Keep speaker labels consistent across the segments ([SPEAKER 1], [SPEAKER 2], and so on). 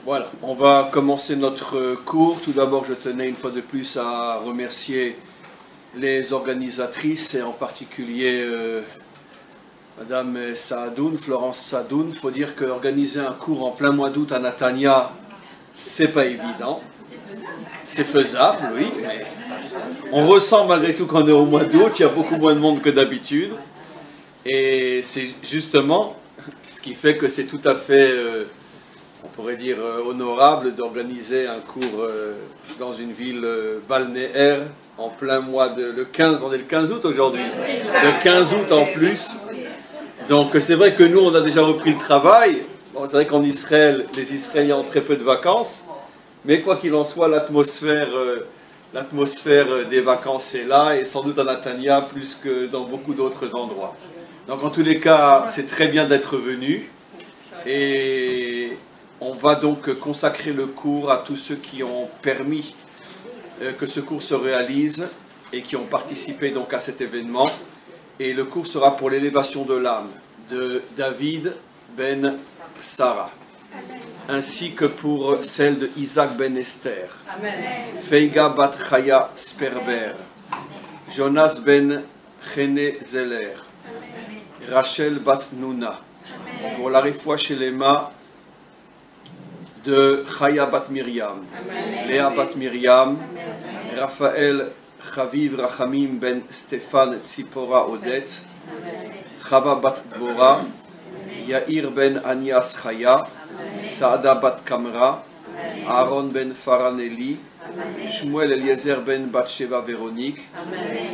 [SPEAKER 1] Voilà, on va commencer notre cours. Tout d'abord, je tenais une fois de plus à remercier les organisatrices et en particulier Madame Saadoun, Florence Saadoun. Il faut dire qu'organiser un cours en plein mois d'août à Natania, c'est pas évident. C'est faisable, oui, mais on ressent malgré tout qu'on est au mois d'août, il y a beaucoup moins de monde que d'habitude. Et c'est justement ce qui fait que c'est tout à fait, on pourrait dire, honorable d'organiser un cours dans une ville balnéaire en plein mois le 15, on est le 15 août aujourd'hui, le 15 août en plus. Donc c'est vrai que nous, on a déjà repris le travail. Bon, c'est vrai qu'en Israël, les Israéliens ont très peu de vacances, mais quoi qu'il en soit, l'atmosphère des vacances est là, et sans doute à Natania plus que dans beaucoup d'autres endroits. Donc en tous les cas, c'est très bien d'être venu, et on va donc consacrer le cours à tous ceux qui ont permis que ce cours se réalise et qui ont participé donc à cet événement. Et le cours sera pour l'élévation de l'âme de David ben Sarah, ainsi que pour celle de Isaac ben Esther, Feiga bat Chaya Sperber, Jonas ben Chene Zeller, Rachel bat Nuna, pour la refoua shelema de Chaya bat Miriam, Léa bat Miriam, Raphaël Chaviv Rachamim ben Stéphane Tzipora Odet, Chava bat Dvora, Yair ben Anias Chaya, Saada bat Kamra, Aaron ben Faraneli, Shmuel Eliezer ben Batsheva Véronique,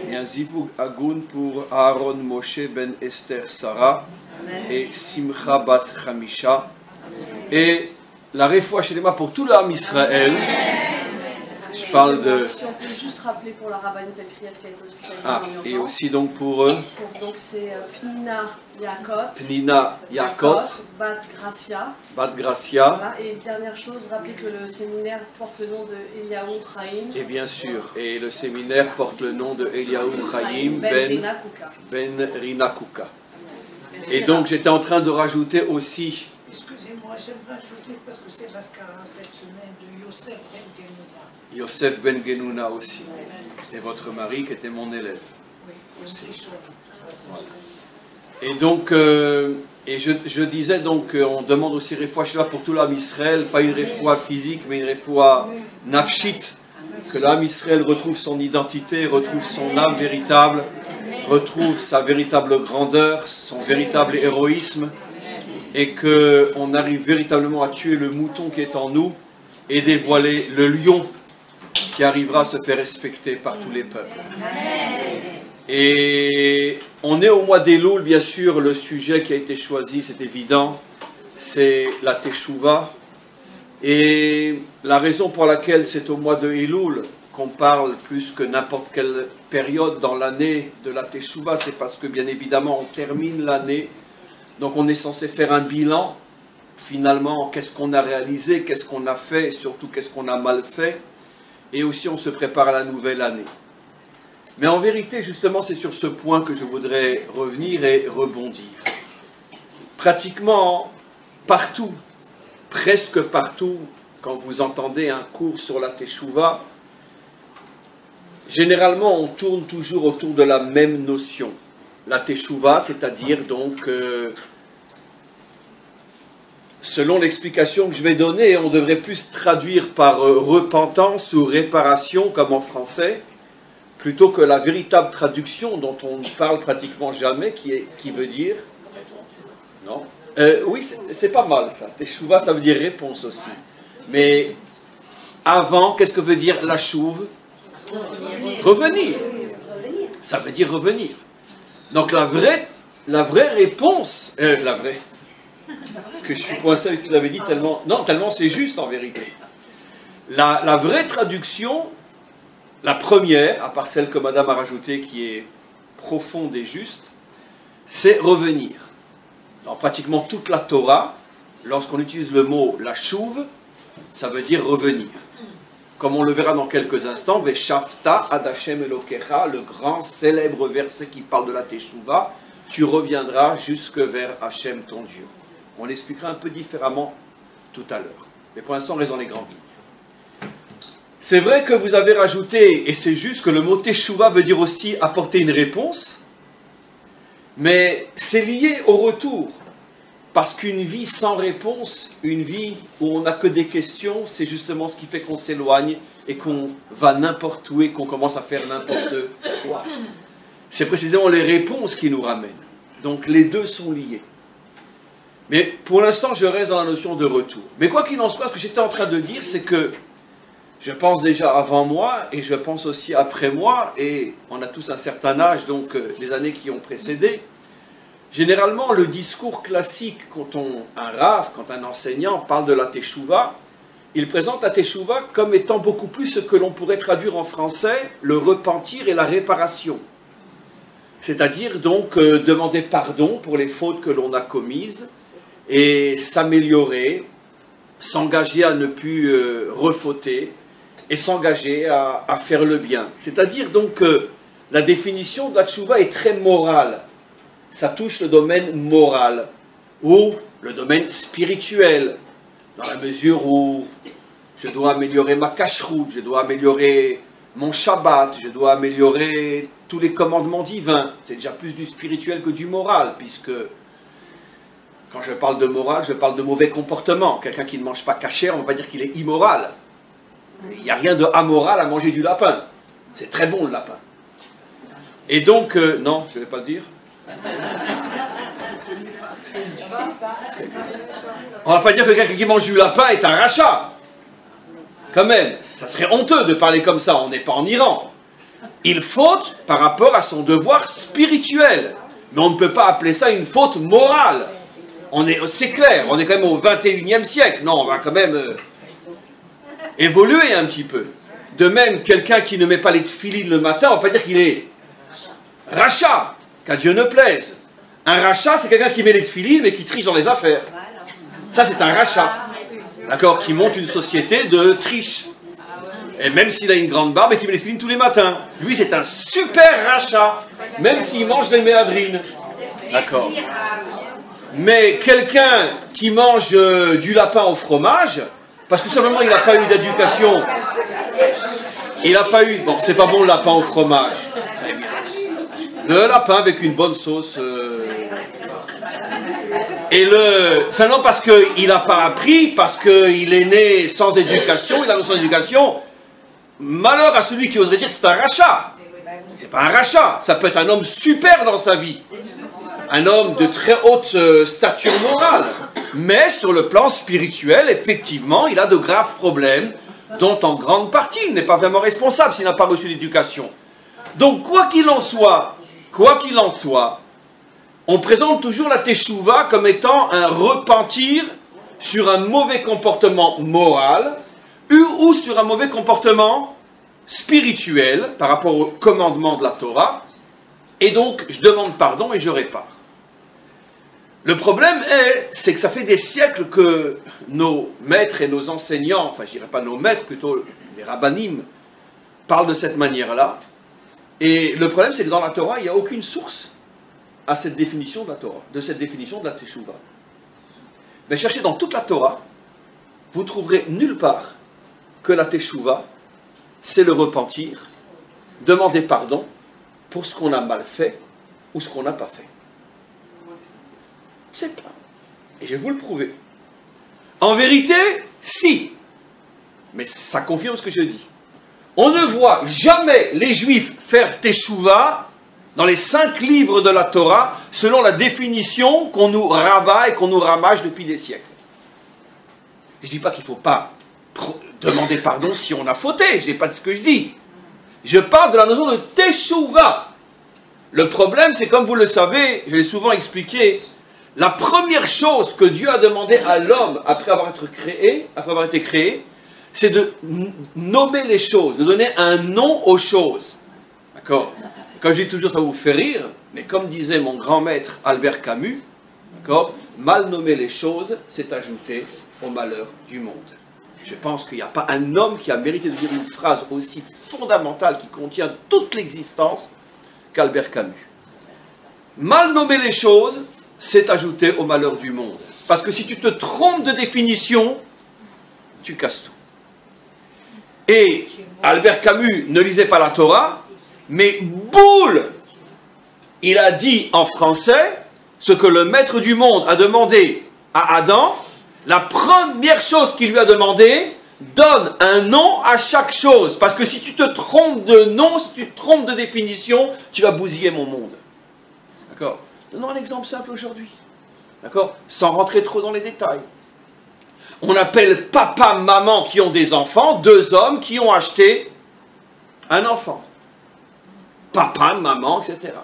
[SPEAKER 1] et un Zivug Agun pour Aaron Moshe ben Esther Sarah, et Simcha bat Chamisha, et la refoua shelema pour tout l'âme Israël. Je parle de...
[SPEAKER 2] Si on peut juste rappeler pour la rabbinite Elchiet qui a été hospitalisée
[SPEAKER 1] en urgence. Et aussi donc pour eux.
[SPEAKER 2] Donc c'est Pnina Yakot.
[SPEAKER 1] Pnina Yakot.
[SPEAKER 2] Bat Gracia.
[SPEAKER 1] Bat Gracia.
[SPEAKER 2] Voilà. Et dernière chose, rappelez que le séminaire porte le nom de Eliaou Chaim.
[SPEAKER 1] Et bien sûr, et le séminaire porte le nom de Eliaou Chaim Ben Rina Kuka. Et donc j'étais en train de rajouter aussi...
[SPEAKER 3] Excusez-moi, j'aimerais ajouter, parce que c'est l'ascara cette semaine de Yosef Ben Genouna.
[SPEAKER 1] Yosef Ben Genouna aussi. Et votre mari qui était mon élève.
[SPEAKER 3] Oui, aussi.
[SPEAKER 1] Et donc, je disais donc, on demande aussi refoua shelema pour tout l'âme Israël, pas une refoua physique, mais une refoua nafshit, que l'âme Israël retrouve son identité, retrouve son âme véritable, retrouve sa véritable grandeur, son véritable héroïsme, et qu'on arrive véritablement à tuer le mouton qui est en nous et dévoiler le lion qui arrivera à se faire respecter par tous les peuples. Et on est au mois d'Elul, bien sûr, le sujet qui a été choisi, c'est évident, c'est la Teshuvah. Et la raison pour laquelle c'est au mois de Elul qu'on parle plus que n'importe quelle période dans l'année de la Teshuvah, c'est parce que bien évidemment on termine l'année. Donc on est censé faire un bilan, finalement, qu'est-ce qu'on a réalisé, qu'est-ce qu'on a fait, et surtout qu'est-ce qu'on a mal fait, et aussi on se prépare à la nouvelle année. Mais en vérité, justement, c'est sur ce point que je voudrais revenir et rebondir. Pratiquement partout, presque partout, quand vous entendez un cours sur la Teshuvah, généralement on tourne toujours autour de la même notion. La Teshuvah, c'est-à-dire donc... selon l'explication que je vais donner, on devrait plus traduire par repentance ou réparation, comme en français, plutôt que la véritable traduction dont on ne parle pratiquement jamais, qui veut dire... Non oui, c'est pas mal ça. Teshuvah, ça veut dire réponse aussi. Mais avant, qu'est-ce que veut dire la chouve? Revenir. Ça veut dire revenir. Donc la vraie réponse... la vraie... Parce que je suis coincé avec ce que vous avez dit tellement... Non, tellement c'est juste en vérité. La vraie traduction, la première, à part celle que Madame a rajoutée, qui est profonde et juste, c'est revenir. Dans pratiquement toute la Torah, lorsqu'on utilise le mot la chouve, ça veut dire revenir. Comme on le verra dans quelques instants, Veshavta ad Hashem Elokecha, le grand célèbre verset qui parle de la Teshuvah, tu reviendras jusque vers Hachem ton Dieu. On l'expliquera un peu différemment tout à l'heure. Mais pour l'instant, on reste dans les grandes lignes. C'est vrai que vous avez rajouté, et c'est juste que le mot teshuva veut dire aussi apporter une réponse, mais c'est lié au retour. Parce qu'une vie sans réponse, une vie où on n'a que des questions, c'est justement ce qui fait qu'on s'éloigne et qu'on va n'importe où et qu'on commence à faire n'importe quoi. C'est précisément les réponses qui nous ramènent. Donc les deux sont liés. Mais pour l'instant, je reste dans la notion de retour. Mais quoi qu'il en soit, ce que j'étais en train de dire, c'est que je pense déjà avant moi et je pense aussi après moi, et on a tous un certain âge, donc les années qui ont précédé. Généralement, le discours classique, quand un rav, quand un enseignant parle de la teshuva, il présente la teshuva comme étant beaucoup plus ce que l'on pourrait traduire en français, le repentir et la réparation. C'est-à-dire donc demander pardon pour les fautes que l'on a commises et s'améliorer, s'engager à ne plus refauter et s'engager à faire le bien. C'est-à-dire donc la définition de la teshuva est très morale. Ça touche le domaine moral ou le domaine spirituel, dans la mesure où je dois améliorer ma cacheroute, je dois améliorer mon Shabbat, je dois améliorer tous les commandements divins. C'est déjà plus du spirituel que du moral, puisque quand je parle de morale, je parle de mauvais comportement. Quelqu'un qui ne mange pas kasher, on ne va pas dire qu'il est immoral. Il n'y a rien de amoral à manger du lapin. C'est très bon le lapin. Et donc, non, je ne vais pas le dire. On ne va pas dire que quelqu'un qui mange du lapin est un rachat. Quand même, ça serait honteux de parler comme ça, on n'est pas en Iran. Il faute par rapport à son devoir spirituel. Mais on ne peut pas appeler ça une faute morale. C'est clair, on est quand même au 21e siècle. Non, on va quand même évoluer un petit peu. De même, quelqu'un qui ne met pas les tefilines le matin, on ne va pas dire qu'il est rachat. Qu'à Dieu ne plaise. Un rachat, c'est quelqu'un qui met les tefilines mais qui triche dans les affaires. Ça, c'est un rachat. D'accord? Qui monte une société de triche. Et même s'il a une grande barbe et qu'il met les tefilines tous les matins. Lui, c'est un super rachat. Même s'il mange les méadrines. D'accord? Mais quelqu'un qui mange du lapin au fromage, parce que simplement il n'a pas eu d'éducation. Il n'a pas eu... Bon, c'est pas bon le lapin au fromage. Le lapin avec une bonne sauce. Et seulement parce qu'il n'a pas appris, parce qu'il est né sans éducation, il a sans éducation. Malheur à celui qui oserait dire que c'est un rachat. C'est pas un rachat. Ça peut être un homme super dans sa vie. Un homme de très haute stature morale. Mais sur le plan spirituel, effectivement, il a de graves problèmes, dont en grande partie il n'est pas vraiment responsable s'il n'a pas reçu l'éducation. Donc, quoi qu'il en soit, on présente toujours la teshuva comme étant un repentir sur un mauvais comportement moral ou sur un mauvais comportement spirituel par rapport au commandement de la Torah. Et donc, je demande pardon et je répare. Le problème c'est que ça fait des siècles que nos maîtres et nos enseignants, enfin je dirais pas nos maîtres, plutôt les rabbanim, parlent de cette manière-là. Et le problème, c'est que dans la Torah, il n'y a aucune source à cette définition de la Torah, de cette définition de la teshuva. Mais cherchez dans toute la Torah, vous trouverez nulle part que la teshuva, c'est le repentir, demander pardon pour ce qu'on a mal fait ou ce qu'on n'a pas fait. C'est pas. Et je vais vous le prouver. En vérité, si. Mais ça confirme ce que je dis. On ne voit jamais les Juifs faire teshuva dans les 5 livres de la Torah selon la définition qu'on nous rabat et qu'on nous ramage depuis des siècles. Je ne dis pas qu'il ne faut pas demander pardon si on a fauté, je ne dis pas ce que je dis. Je parle de la notion de teshuva. Le problème, c'est comme vous le savez, je l'ai souvent expliqué, la première chose que Dieu a demandé à l'homme après avoir été créé, c'est de nommer les choses, de donner un nom aux choses. D'accord? Comme je dis toujours, ça vous fait rire, mais comme disait mon grand maître Albert Camus, d'accord, mal nommer les choses, c'est ajouter au malheur du monde. Je pense qu'il n'y a pas un homme qui a mérité de dire une phrase aussi fondamentale qui contient toute l'existence qu'Albert Camus. Mal nommer les choses, c'est ajouter au malheur du monde. Parce que si tu te trompes de définition, tu casses tout. Et Albert Camus ne lisait pas la Torah, mais boule, il a dit en français ce que le maître du monde a demandé à Adam. La première chose qu'il lui a demandé, donne un nom à chaque chose. Parce que si tu te trompes de nom, si tu te trompes de définition, tu vas bousiller mon monde. D'accord? Donnons un exemple simple aujourd'hui. D'accord? Sans rentrer trop dans les détails. On appelle papa, maman qui ont des enfants, deux hommes qui ont acheté un enfant. Papa, maman, etc.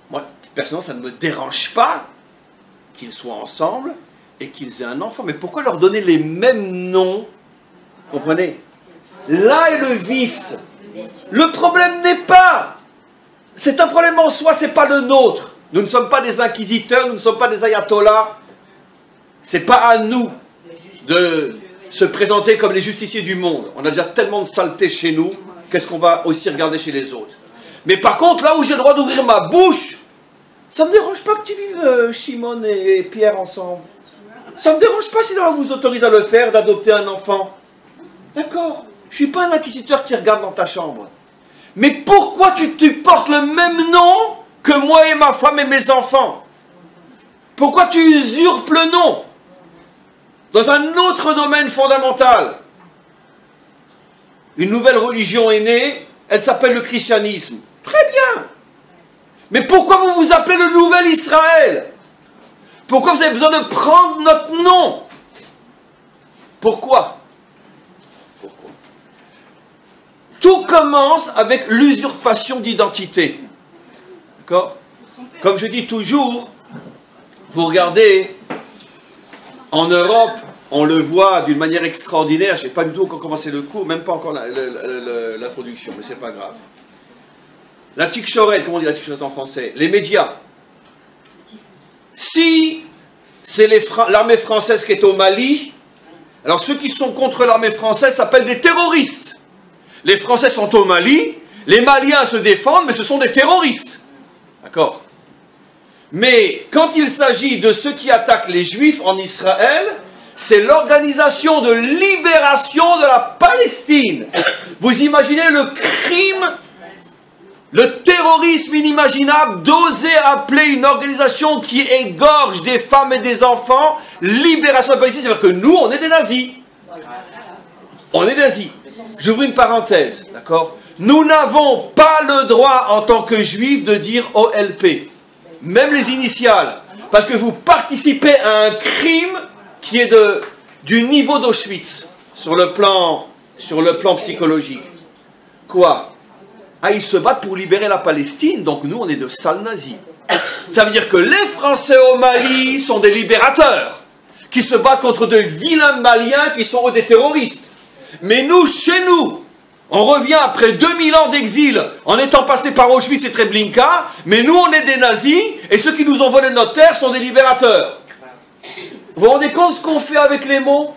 [SPEAKER 1] Moi, personnellement, ça ne me dérange pas qu'ils soient ensemble et qu'ils aient un enfant. Mais pourquoi leur donner les mêmes noms? Comprenez? Là est le vice. Le problème n'est pas. C'est un problème en soi, c'est pas le nôtre. Nous ne sommes pas des inquisiteurs, nous ne sommes pas des ayatollahs. C'est pas à nous de se présenter comme les justiciers du monde. On a déjà tellement de saleté chez nous, qu'est-ce qu'on va aussi regarder chez les autres? Mais par contre, là où j'ai le droit d'ouvrir ma bouche, ça ne me dérange pas que tu vives Shimon et Pierre ensemble. Ça ne me dérange pas si l'on vous autorise à le faire, d'adopter un enfant. D'accord? Je ne suis pas un inquisiteur qui regarde dans ta chambre. Mais pourquoi tu portes le même nom que moi et ma femme et mes enfants? Pourquoi tu usurpes le nom? Dans un autre domaine fondamental, une nouvelle religion est née, elle s'appelle le christianisme. Très bien. Mais pourquoi vous vous appelez le nouvel Israël? Pourquoi vous avez besoin de prendre notre nom? Pourquoi? Tout commence avec l'usurpation d'identité. D'accord? Comme je dis toujours, vous regardez, en Europe, on le voit d'une manière extraordinaire. Je n'ai pas du tout encore commencé le cours, même pas encore l'introduction, mais c'est pas grave. La tikchoret, comment on dit la tikchoret en français? Les médias. Si c'est l'armée française qui est au Mali, alors ceux qui sont contre l'armée française s'appellent des terroristes. Les Français sont au Mali, les Maliens se défendent, mais ce sont des terroristes. D'accord? Mais quand il s'agit de ceux qui attaquent les Juifs en Israël, c'est l'organisation de libération de la Palestine. Vous imaginez le crime, le terrorisme inimaginable d'oser appeler une organisation qui égorge des femmes et des enfants libération de la Palestine. C'est-à-dire que nous, on est des nazis. On est des nazis. J'ouvre une parenthèse, d'accord? Nous n'avons pas le droit en tant que juifs de dire OLP. Même les initiales. Parce que vous participez à un crime qui est du niveau d'Auschwitz, sur le plan psychologique. Quoi? Ah, ils se battent pour libérer la Palestine, donc nous, on est de sales nazis. Ça veut dire que les Français au Mali sont des libérateurs, qui se battent contre de vilains Maliens qui sont des terroristes. Mais nous, chez nous, on revient après 2000 ans d'exil, en étant passé par Auschwitz et Treblinka, mais nous, on est des nazis, et ceux qui nous ont volé notre terre sont des libérateurs. Vous vous rendez compte de ce qu'on fait avec les mots?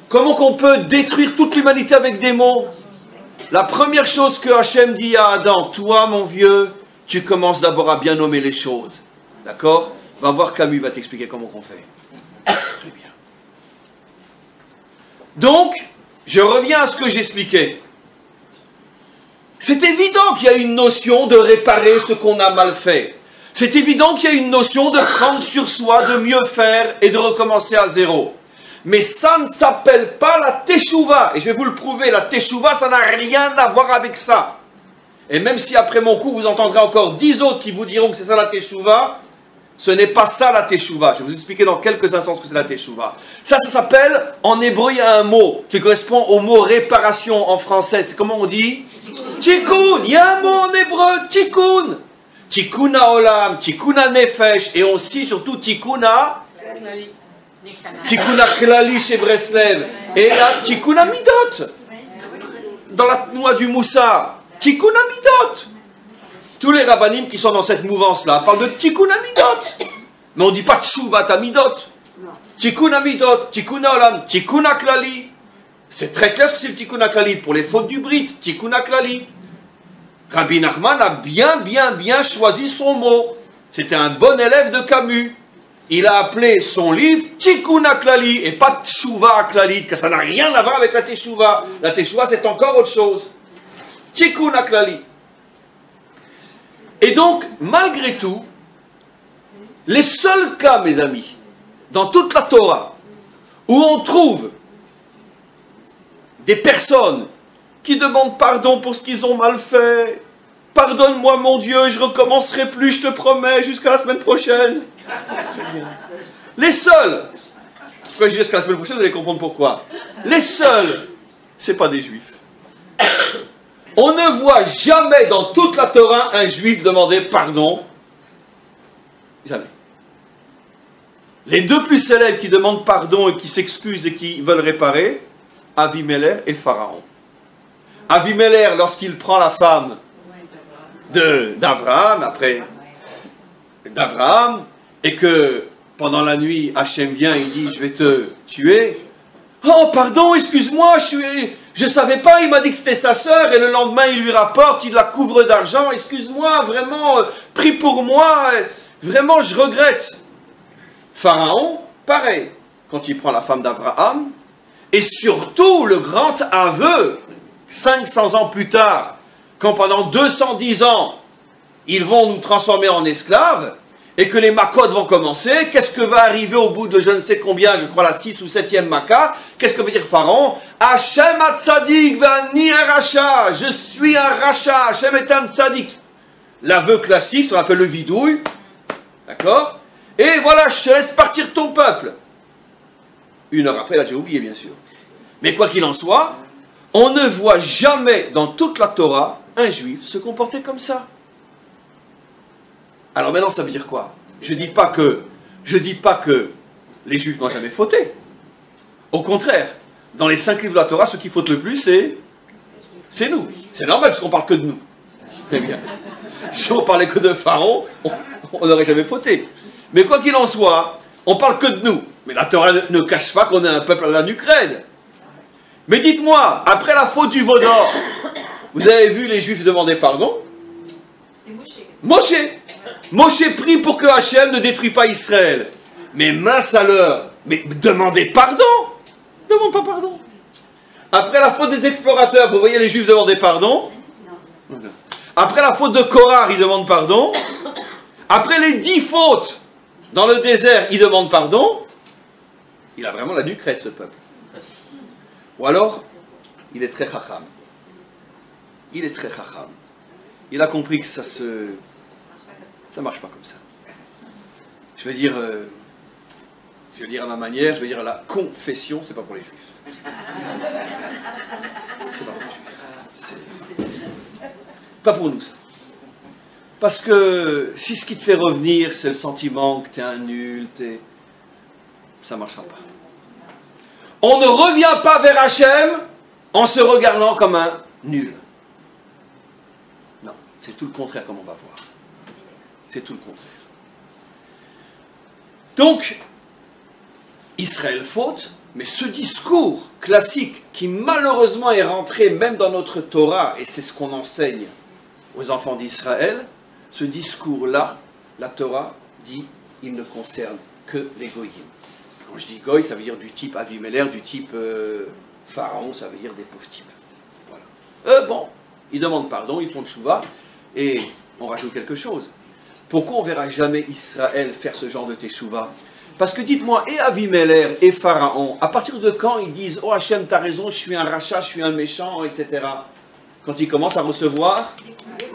[SPEAKER 1] Comment qu'on peut détruire toute l'humanité avec des mots? La première chose que Hachem dit à Adam, toi mon vieux, tu commences d'abord à bien nommer les choses. D'accord? Va voir Camus, va t'expliquer comment qu'on fait. Très bien. Donc, je reviens à ce que j'expliquais. C'est évident qu'il y a une notion de réparer ce qu'on a mal fait. C'est évident qu'il y a une notion de prendre sur soi, de mieux faire et de recommencer à zéro. Mais ça ne s'appelle pas la teshuva. Et je vais vous le prouver, la teshuva, ça n'a rien à voir avec ça. Et même si après mon cours, vous entendrez encore 10 autres qui vous diront que c'est ça la teshuva, ce n'est pas ça la teshuva. Je vais vous expliquer dans quelques instants ce que c'est la teshuva. Ça s'appelle, en hébreu, il y a un mot qui correspond au mot réparation en français. C'est comment on dit? Tikkun. Il y a un mot en hébreu, tikkun. Tikkuna olam, tikkuna nefesh, et aussi surtout tikkuna klali chez Breslev, et là tikkuna midot, dans la noix du moussard, tikkuna midot. Tous les rabbanim qui sont dans cette mouvance-là parlent de tikkuna midot, mais on ne dit pas tshuvat midot. Tikkuna midot, tikkuna olam, tikkuna klali. C'est très clair ce que c'est le tikkuna klali, pour les fautes du brit, tikkuna klali. Rabbi Nachman a bien choisi son mot. C'était un bon élève de Camus. il a appelé son livre Tikkun HaKlali et pas Teshuva HaKlalit, que ça n'a rien à voir avec la Teshuva. La Teshuva, c'est encore autre chose. Tikkun HaKlali. Et donc, malgré tout, les seuls cas, mes amis, dans toute la Torah, où on trouve des personnes qui demandent pardon pour ce qu'ils ont mal fait, pardonne-moi mon Dieu, je ne recommencerai plus, je te promets, jusqu'à la semaine prochaine. Les seuls, quand je dis jusqu'à la semaine prochaine, vous allez comprendre pourquoi. Les seuls, ce n'est pas des juifs. On ne voit jamais dans toute la Torah un juif demander pardon. Jamais. Les deux plus célèbres qui demandent pardon et qui s'excusent et qui veulent réparer, Avimelech et Pharaon. Avimelech, lorsqu'il prend la femme d'Abraham, après d'Abraham, et que pendant la nuit, Hachem vient et dit, je vais te tuer. Oh, pardon, excuse-moi, je ne savais pas, il m'a dit que c'était sa sœur, et le lendemain, il lui rapporte, il la couvre d'argent, excuse-moi, vraiment, prie pour moi, vraiment, je regrette. Pharaon, pareil, quand il prend la femme d'Abraham, et surtout le grand aveu, 500 ans plus tard, quand pendant 210 ans, ils vont nous transformer en esclaves, et que les makot vont commencer, qu'est-ce que va arriver au bout de je ne sais combien, je crois la 6 ou 7e maka, qu'est-ce que veut dire Pharaon? Hachem atzadik vani un racha, je suis un racha, Hachem est un tzadik. L'aveu classique, on appelle le vidouille, d'accord? Et voilà, je te laisse partir ton peuple. Une heure après, là j'ai oublié bien sûr. Mais quoi qu'il en soit, on ne voit jamais dans toute la Torah un juif se comporter comme ça. Alors maintenant, ça veut dire quoi? Je dis pas que les juifs n'ont jamais fauté. Au contraire, dans les 5 livres de la Torah, ce qui faute le plus, c'est nous. C'est normal, parce qu'on parle que de nous. Très bien. Si on parlait que de Pharaon, on n'aurait jamais fauté. Mais quoi qu'il en soit, on parle que de nous. Mais la Torah ne cache pas qu'on est un peuple à la nuque raide. Mais dites-moi, après la faute du veau d'or, vous avez vu les juifs demander pardon?
[SPEAKER 2] C'est Moshe.
[SPEAKER 1] Moshe prie pour que Hachem ne détruise pas Israël. Mais mince à l'heure, mais demandez pardon. Demande pas pardon. Après la faute des explorateurs, vous voyez les juifs demander pardon? Après la faute de Korah, ils demandent pardon. Après les 10 fautes dans le désert, ils demandent pardon. Il a vraiment la nuque raide, ce peuple. Ou alors, il est très chacham. Il est très chacham. Il a compris que ça marche pas comme ça. Je vais dire à ma manière, je vais dire à la confession, c'est pas pour les juifs. C'est pas pour les juifs. Pas pour nous, ça. Parce que si ce qui te fait revenir, c'est le sentiment que tu es un nul, ça ne marchera pas. On ne revient pas vers Hachem en se regardant comme un nul. Non, c'est tout le contraire comme on va voir. C'est tout le contraire. Donc, Israël faute, mais ce discours classique qui malheureusement est rentré même dans notre Torah, et c'est ce qu'on enseigne aux enfants d'Israël, ce discours-là, la Torah dit, il ne concerne que les goyim. Quand je dis goy, ça veut dire du type Avimelech, du type Pharaon, ça veut dire des pauvres types. Voilà. Bon, ils demandent pardon, ils font le tchouva, et on rajoute quelque chose. Pourquoi on ne verra jamais Israël faire ce genre de teshuva? Parce que dites-moi, et Avimelech et Pharaon, à partir de quand ils disent « Oh Hachem, t'as raison, je suis un rachat, je suis un méchant, etc. » Quand ils commencent à recevoir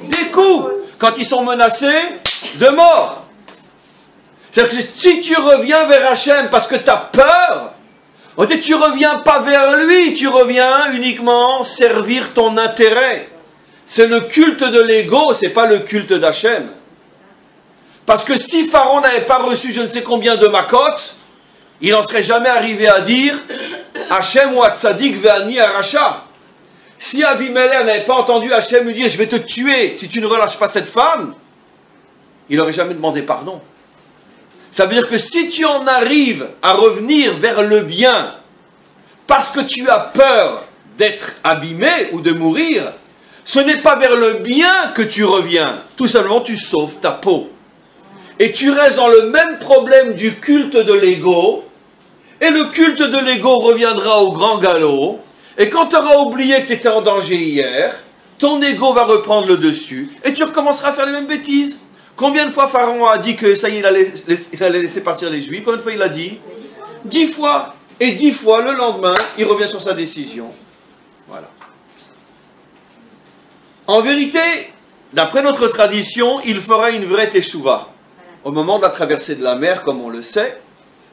[SPEAKER 1] des coups, quand ils sont menacés de mort. C'est-à-dire que si tu reviens vers Hachem parce que tu as peur, tu ne reviens pas vers lui, tu reviens uniquement servir ton intérêt. C'est le culte de l'ego, ce n'est pas le culte d'Hachem. Parce que si Pharaon n'avait pas reçu je ne sais combien de makot, il n'en serait jamais arrivé à dire Hachem ou Atzadik ve'ani aracha. Si Avimelech n'avait pas entendu Hachem lui dire je vais te tuer si tu ne relâches pas cette femme, il n'aurait jamais demandé pardon. Ça veut dire que si tu en arrives à revenir vers le bien parce que tu as peur d'être abîmé ou de mourir, ce n'est pas vers le bien que tu reviens. Tout simplement, tu sauves ta peau. et tu restes dans le même problème du culte de l'ego, et le culte de l'ego reviendra au grand galop, et quand tu auras oublié que tu étais en danger hier, ton ego va reprendre le dessus, et tu recommenceras à faire les mêmes bêtises. Combien de fois Pharaon a dit que ça y est, il allait laisser partir les Juifs? Combien de fois il a dit? 10 fois. Et 10 fois, le lendemain, il revient sur sa décision. Voilà. En vérité, d'après notre tradition, il fera une vraie teshuva. Au moment de la traversée de la mer, comme on le sait,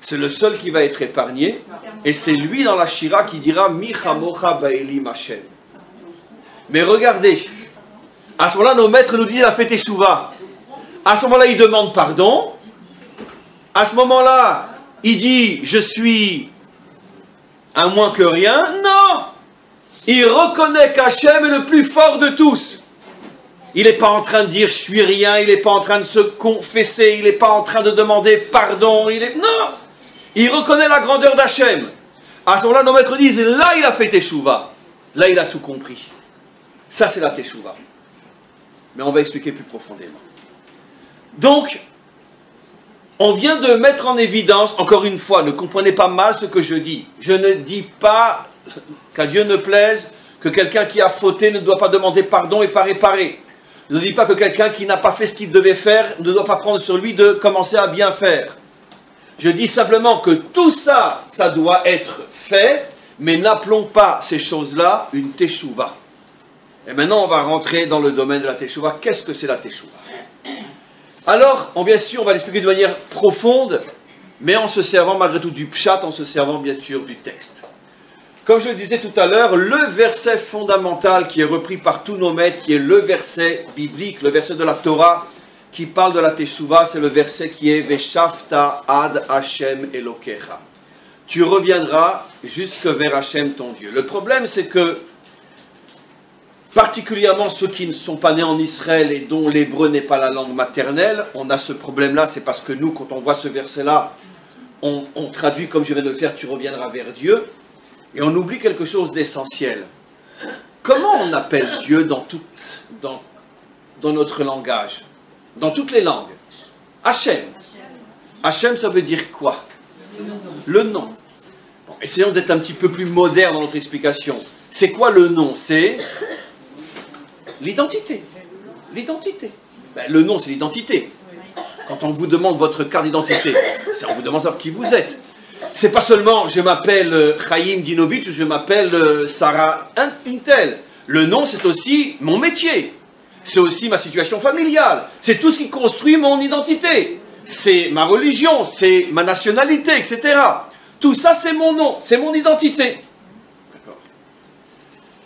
[SPEAKER 1] c'est le seul qui va être épargné. Et c'est lui dans la Shira qui dira Mi chamocha ba'elim Hashem. Mais regardez, à ce moment-là, nos maîtres nous disent il a fait teshuva. À ce moment-là, il demande pardon. À ce moment-là, il dit je suis un moins que rien. Non! Il reconnaît qu'Hachem est le plus fort de tous. Il n'est pas en train de dire je suis rien, il n'est pas en train de se confesser, il n'est pas en train de demander pardon. Non! Il reconnaît la grandeur d'Hachem. À ce moment-là, nos maîtres disent là, il a fait teshuva. Là, il a tout compris. Ça, c'est la teshuva. Mais on va expliquer plus profondément. Donc, on vient de mettre en évidence, encore une fois, ne comprenez pas mal ce que je dis. Je ne dis pas qu'à Dieu ne plaise que quelqu'un qui a fauté ne doit pas demander pardon et pas réparer. Je ne dis pas que quelqu'un qui n'a pas fait ce qu'il devait faire ne doit pas prendre sur lui de commencer à bien faire. Je dis simplement que tout ça, ça doit être fait, mais n'appelons pas ces choses-là une teshuva. Et maintenant, on va rentrer dans le domaine de la teshuva. Qu'est-ce que c'est la teshuva? Alors, bien sûr, on va l'expliquer de manière profonde, mais en se servant malgré tout du pshat, en se servant bien sûr du texte. Comme je le disais tout à l'heure, le verset fondamental qui est repris par tous nos maîtres, qui est le verset biblique, le verset de la Torah, qui parle de la teshuva, c'est le verset qui est « Veshafta ad Hashem Elokecha ». Tu reviendras jusque vers Hashem ton Dieu. Le problème, c'est que, particulièrement ceux qui ne sont pas nés en Israël et dont l'hébreu n'est pas la langue maternelle, on a ce problème-là, c'est parce que nous, quand on voit ce verset-là, on traduit comme je viens de le faire, tu reviendras vers Dieu, et on oublie quelque chose d'essentiel. Comment on appelle Dieu dans notre langage? Dans toutes les langues. Hachem. Hachem, ça veut dire quoi? Le nom. Bon, essayons d'être un petit peu plus moderne dans notre explication. C'est quoi le nom? C'est l'identité. L'identité. Ben, le nom, c'est l'identité. Quand on vous demande votre carte d'identité, on vous demande savoir qui vous êtes. C'est pas seulement je m'appelle Chaim Dinovitch ou je m'appelle Sarah Intel. Le nom, c'est aussi mon métier. C'est aussi ma situation familiale. C'est tout ce qui construit mon identité. C'est ma religion, c'est ma nationalité, etc. Tout ça, c'est mon nom, c'est mon identité. D'accord.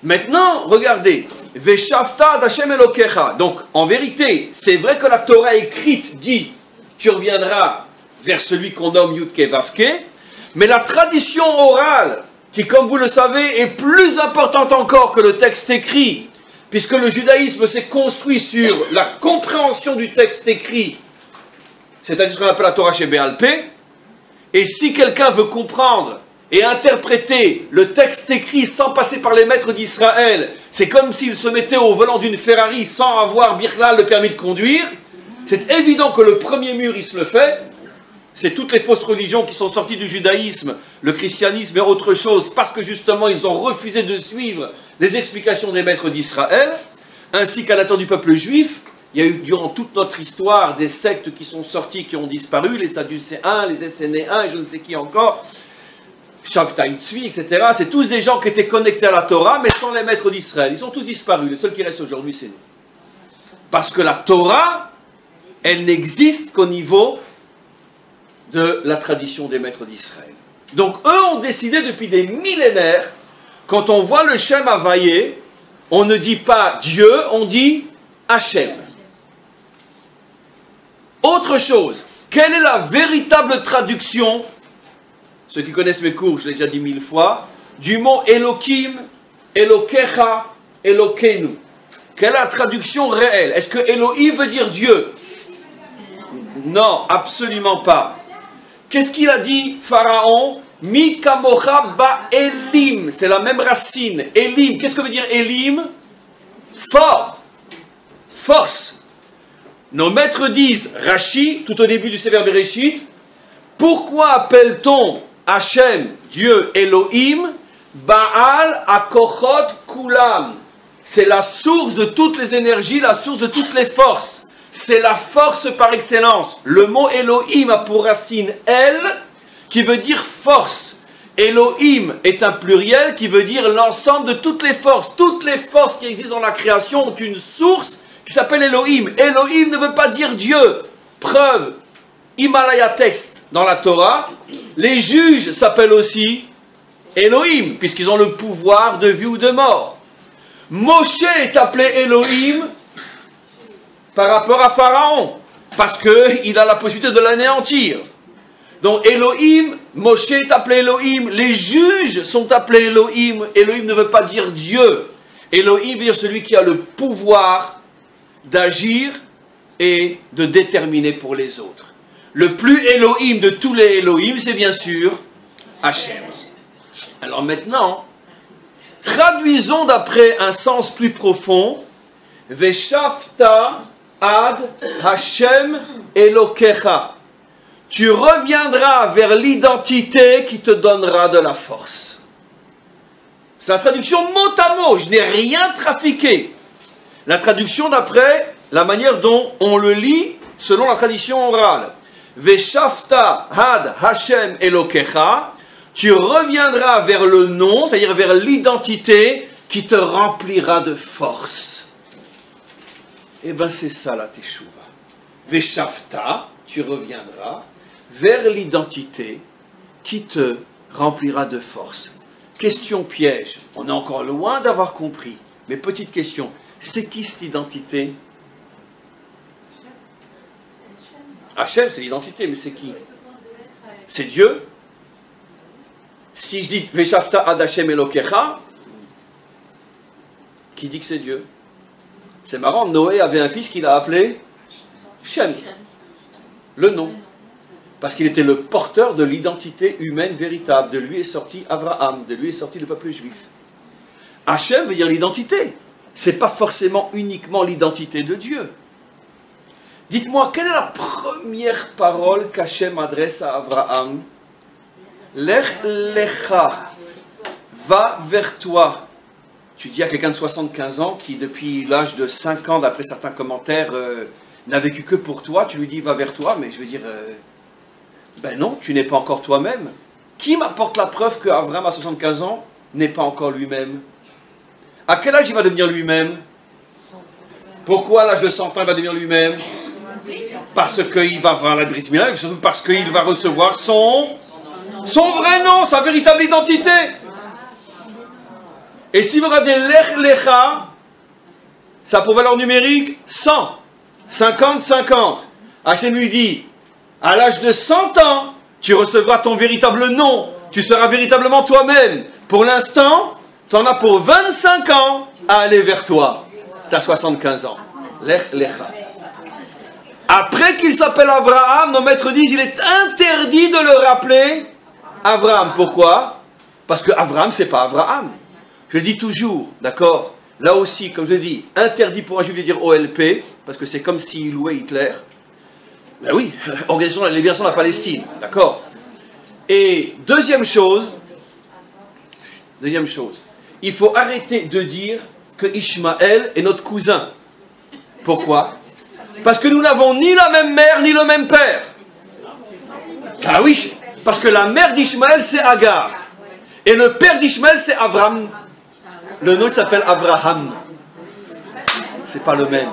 [SPEAKER 1] Maintenant, regardez. Veshafta d'Hashem Elokecha. Donc, en vérité, c'est vrai que la Torah écrite dit tu reviendras vers celui qu'on nomme Yudke Vavke, mais la tradition orale, qui, comme vous le savez, est plus importante encore que le texte écrit, puisque le judaïsme s'est construit sur la compréhension du texte écrit, c'est-à-dire ce qu'on appelle la Torah chez Béal Pé, et si quelqu'un veut comprendre et interpréter le texte écrit sans passer par les maîtres d'Israël, c'est comme s'il se mettait au volant d'une Ferrari sans avoir birlal le permis de conduire, c'est évident que le premier mur, il se le fait. C'est toutes les fausses religions qui sont sorties du judaïsme, le christianisme et autre chose, parce que justement ils ont refusé de suivre les explications des maîtres d'Israël, ainsi qu'à l'intérieur du peuple juif. Il y a eu durant toute notre histoire des sectes qui sont sorties, qui ont disparu, les Sadducéens, les Essénéens et je ne sais qui encore, Shabtai Tzvi, etc. C'est tous des gens qui étaient connectés à la Torah, mais sans les maîtres d'Israël. Ils ont tous disparu. Le seul qui reste aujourd'hui, c'est nous. Parce que la Torah, elle n'existe qu'au niveau de la tradition des maîtres d'Israël. Donc eux ont décidé depuis des millénaires, quand on voit le Shem Havayé, on ne dit pas Dieu, on dit Hachem. Autre chose, quelle est la véritable traduction, ceux qui connaissent mes cours, je l'ai déjà dit 1000 fois, du mot Elohim, Elokecha, Elokenu? Quelle est la traduction réelle? Est-ce que Elohim veut dire Dieu? Non, absolument pas. Qu'est-ce qu'il a dit, Pharaon? Mi kamocha ba elim. C'est la même racine. Elim. Qu'est-ce que veut dire elim? Force. Force. nos maîtres disent, Rashi, tout au début du Sefer Bereshit, pourquoi appelle-t-on Hachem, Dieu, Elohim, Baal Akochot Kulam? C'est la source de toutes les énergies, la source de toutes les forces. C'est la force par excellence. Le mot Elohim a pour racine El, qui veut dire force. Elohim est un pluriel qui veut dire l'ensemble de toutes les forces. Toutes les forces qui existent dans la création ont une source qui s'appelle Elohim. Elohim ne veut pas dire Dieu. Preuve, Himalaya texte dans la Torah, les juges s'appellent aussi Elohim, puisqu'ils ont le pouvoir de vie ou de mort. Moshe est appelé Elohim par rapport à Pharaon, parce qu'il a la possibilité de l'anéantir. Donc Elohim, Moshe est appelé Elohim, les juges sont appelés Elohim. Elohim ne veut pas dire Dieu. Elohim veut dire celui qui a le pouvoir d'agir et de déterminer pour les autres. Le plus Elohim de tous les Elohim, c'est bien sûr Hachem. Alors maintenant, traduisons d'après un sens plus profond, Veshafta ad Hashem Elokecha. Tu reviendras vers l'identité qui te donnera de la force. C'est la traduction mot à mot, je n'ai rien trafiqué. La traduction d'après la manière dont on le lit selon la tradition orale. Veshafta had Hashem Elokecha, tu reviendras vers le nom, c'est-à-dire vers l'identité qui te remplira de force. Eh bien c'est ça la teshuva. Veshafta, tu reviendras vers l'identité qui te remplira de force. Question piège, on est encore loin d'avoir compris, mais petite question, c'est qui cette identité? Hachem, c'est l'identité, mais c'est qui? C'est Dieu. Si je dis Veshafta ad Hashem Elokecha, qui dit que c'est Dieu? C'est marrant, Noé avait un fils qu'il a appelé Shem, le nom, parce qu'il était le porteur de l'identité humaine véritable. De lui est sorti Abraham, de lui est sorti le peuple juif. Hachem veut dire l'identité. C'est pas forcément uniquement l'identité de Dieu. Dites-moi, quelle est la première parole qu'Hachem adresse à Abraham? Lech lecha, va vers toi. Tu dis à quelqu'un de 75 ans qui, depuis l'âge de 5 ans, d'après certains commentaires, n'a vécu que pour toi, tu lui dis va vers toi, mais je veux dire, ben non, tu n'es pas encore toi-même. Qui m'apporte la preuve qu'Abraham à 75 ans n'est pas encore lui-même? À quel âge il va devenir lui-même? Pourquoi à l'âge de 100 ans il va devenir lui-même? Parce qu'il va avoir la Brit Mila, et surtout parce qu'il va recevoir son vrai nom, sa véritable identité. Et si vous regardez Lech Lecha, ça a pour valeur numérique 100, 50, 50. Hachem lui dit, à l'âge de 100 ans, tu recevras ton véritable nom, tu seras véritablement toi-même. Pour l'instant, tu en as pour 25 ans à aller vers toi. Tu as 75 ans. Lech Lecha. Après qu'il s'appelle Abraham, nos maîtres disent, il est interdit de le rappeler Abraham. Pourquoi? Parce que Abraham, c'est pas Abraham. Je dis toujours, d'accord, là aussi, comme je dis, interdit pour un juif de dire OLP, parce que c'est comme s'il louait Hitler. Ben oui, Organisation de la libération de la Palestine, d'accord. Et deuxième chose, il faut arrêter de dire que Ishmaël est notre cousin. Pourquoi? Parce que nous n'avons ni la même mère, ni le même père. Ah oui, parce que la mère d'Ishmaël, c'est Agar. Et le père d'Ishmaël, c'est Abraham. Le nom s'appelle Abraham. C'est pas le même.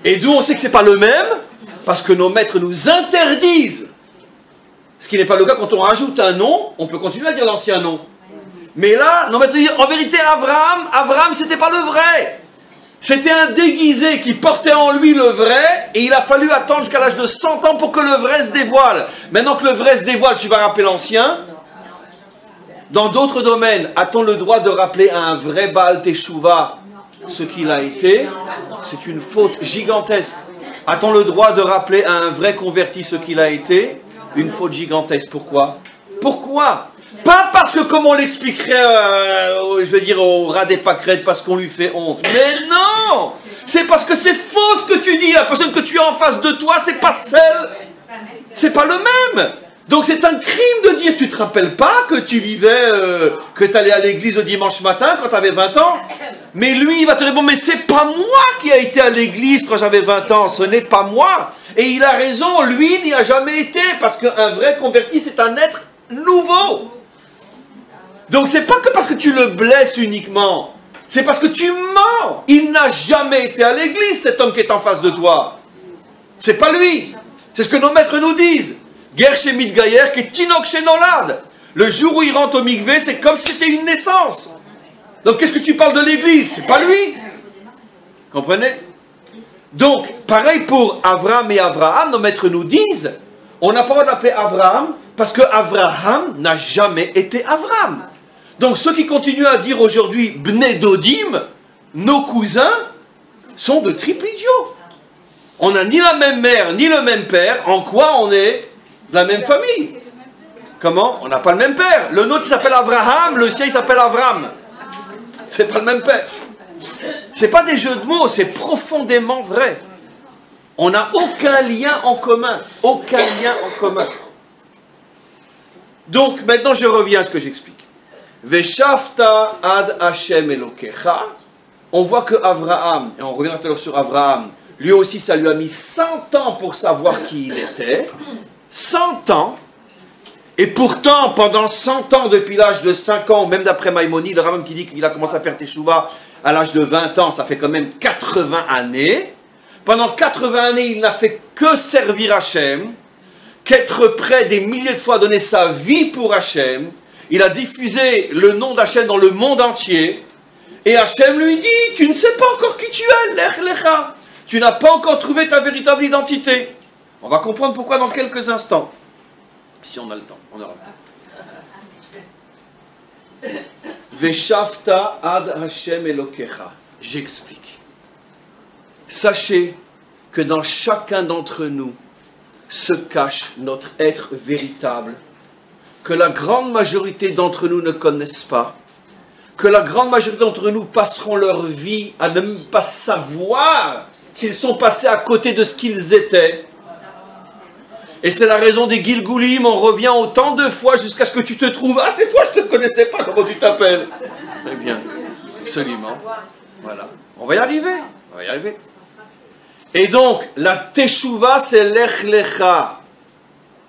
[SPEAKER 1] Et d'où on sait que c'est pas le même? Parce que nos maîtres nous interdisent. Ce qui n'est pas le cas quand on rajoute un nom, on peut continuer à dire l'ancien nom. Mais là, nos maîtres disent, en vérité, Abraham, c'était pas le vrai. C'était un déguisé qui portait en lui le vrai, et il a fallu attendre jusqu'à l'âge de 100 ans pour que le vrai se dévoile. Maintenant que le vrai se dévoile, tu vas rappeler l'ancien. Dans d'autres domaines, a-t-on le droit de rappeler à un vrai Baal Teshuvah ce qu'il a été? C'est une faute gigantesque. A-t-on le droit de rappeler à un vrai converti ce qu'il a été? Une faute gigantesque. Pourquoi? Pourquoi? Pas parce que, comme on l'expliquerait, je veux dire, au ras des pâquerettes, parce qu'on lui fait honte. Mais non! C'est parce que c'est faux ce que tu dis. La personne que tu as en face de toi, c'est pas celle. C'est pas le même. Donc c'est un crime de dire, tu te rappelles pas que tu vivais, que tu allais à l'église le dimanche matin quand tu avais 20 ans? Mais lui, il va te répondre, mais c'est pas moi qui a été à l'église quand j'avais 20 ans, ce n'est pas moi. Et il a raison, lui n'y a jamais été, parce qu'un vrai converti, c'est un être nouveau. Donc c'est pas que parce que tu le blesses uniquement, c'est parce que tu mens. Il n'a jamais été à l'église, cet homme qui est en face de toi. C'est pas lui. C'est ce que nos maîtres nous disent. Ger shemit gayer qui tinok shenolad. Le jour où il rentre au mikvé, c'est comme si c'était une naissance. Donc qu'est-ce que tu parles de l'église? C'est pas lui. Comprenez? Donc, pareil pour Abraham et Abraham, nos maîtres nous disent, on n'a pas le droit d'appeler Abraham parce que Abraham n'a jamais été Abraham. Donc ceux qui continuent à dire aujourd'hui Bnei Dodim, nos cousins, sont de triple idiots. On n'a ni la même mère, ni le même père. En quoi on est de la même famille? Comment? On n'a pas le même père. Le nôtre il s'appelle Abraham, le sien il s'appelle Avram. C'est pas le même père. C'est pas des jeux de mots, c'est profondément vrai. On n'a aucun lien en commun. Aucun lien en commun. Donc maintenant je reviens à ce que j'explique. Veshavta ad Hashem Elokecha. On voit que Abraham, et on reviendra tout à l'heure sur Abraham, lui aussi ça lui a mis 100 ans pour savoir qui il était. 100 ans. Et pourtant, pendant 100 ans, depuis l'âge de 5 ans, même d'après Maïmonide, le Rambam qui dit qu'il a commencé à faire Teshuvah à l'âge de 20 ans, ça fait quand même 80 années. Pendant 80 années, il n'a fait que servir Hachem, qu'être prêt des milliers de fois à donner sa vie pour Hachem. Il a diffusé le nom d'Hachem dans le monde entier. Et Hachem lui dit, tu ne sais pas encore qui tu es, Lech Lecha. Tu n'as pas encore trouvé ta véritable identité. On va comprendre pourquoi dans quelques instants. Si on a le temps, on aura le temps. Veshavta ad Hashem Elokecha. J'explique. Sachez que dans chacun d'entre nous se cache notre être véritable, que la grande majorité d'entre nous ne connaissent pas, que la grande majorité d'entre nous passeront leur vie à ne même pas savoir qu'ils sont passés à côté de ce qu'ils étaient. Et c'est la raison des Gilgulim, on revient autant de fois jusqu'à ce que tu te trouves. Ah, c'est toi, je ne te connaissais pas, comment tu t'appelles? Très bien, absolument. Voilà, on va y arriver, on va y arriver. Et donc, la Teshuvah, c'est Lech Lecha.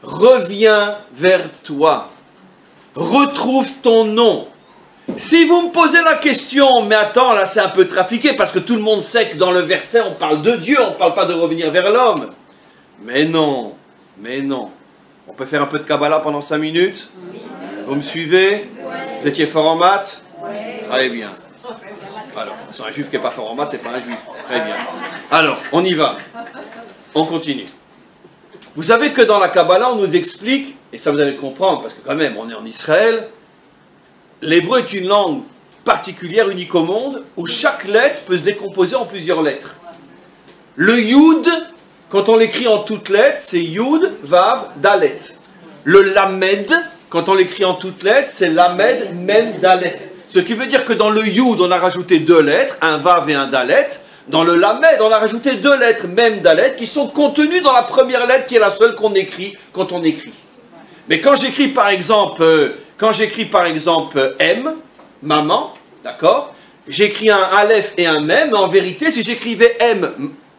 [SPEAKER 1] Reviens vers toi. Retrouve ton nom. Si vous me posez la question, mais attends, là c'est un peu trafiqué, parce que tout le monde sait que dans le verset, on parle de Dieu, on ne parle pas de revenir vers l'homme. Mais non. Mais non. On peut faire un peu de Kabbalah pendant 5 minutes? Oui. Vous me suivez? Oui. Vous étiez fort en maths? Oui. Très bien. Alors, c'est un juif qui n'est pas fort en maths, c'est pas un juif. Très bien. Alors, on y va. On continue. Vous savez que dans la Kabbalah, on nous explique, et ça vous allez le comprendre, parce que quand même, on est en Israël, l'hébreu est une langue particulière, unique au monde, où chaque lettre peut se décomposer en plusieurs lettres. Le Yud, quand on l'écrit en toutes lettres, c'est Yud, Vav, Dalet. Le Lamed, quand on l'écrit en toutes lettres, c'est Lamed, Mem, Dalet. Ce qui veut dire que dans le Yud, on a rajouté 2 lettres, un Vav et un Dalet. Dans le Lamed, on a rajouté 2 lettres, Mem, Dalet, qui sont contenues dans la première lettre, qui est la seule qu'on écrit quand on écrit. Mais quand j'écris par exemple, M, maman, d'accord, j'écris un Aleph et un Mem, mais en vérité, si j'écrivais M,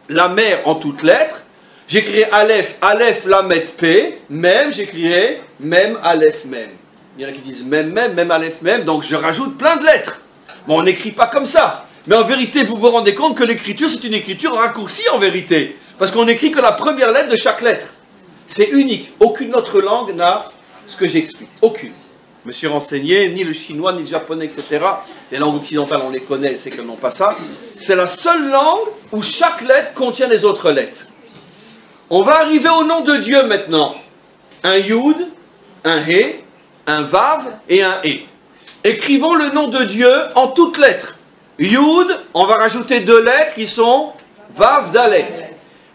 [SPEAKER 1] la mère en toutes lettres, j'écrirais Aleph, Aleph, Lamed, P, Mem, j'écrirais Mem, Aleph, Mem. Il y en a qui disent Mem, Mem, Mem, Aleph, Mem, donc je rajoute plein de lettres. Bon, on n'écrit pas comme ça. Mais en vérité, vous vous rendez compte que l'écriture, c'est une écriture raccourcie en vérité. Parce qu'on n'écrit que la première lettre de chaque lettre. C'est unique. Aucune autre langue n'a ce que j'explique. Aucune. Je me suis renseigné, ni le chinois, ni le japonais, etc. Les langues occidentales, on les connaît, c'est qu'elles n'ont pas ça. C'est la seule langue où chaque lettre contient les autres lettres. On va arriver au nom de Dieu maintenant. Un Yud, un He, un Vav et un E. Écrivons le nom de Dieu en toutes lettres. Yud, on va rajouter 2 lettres qui sont Vav, Dalet.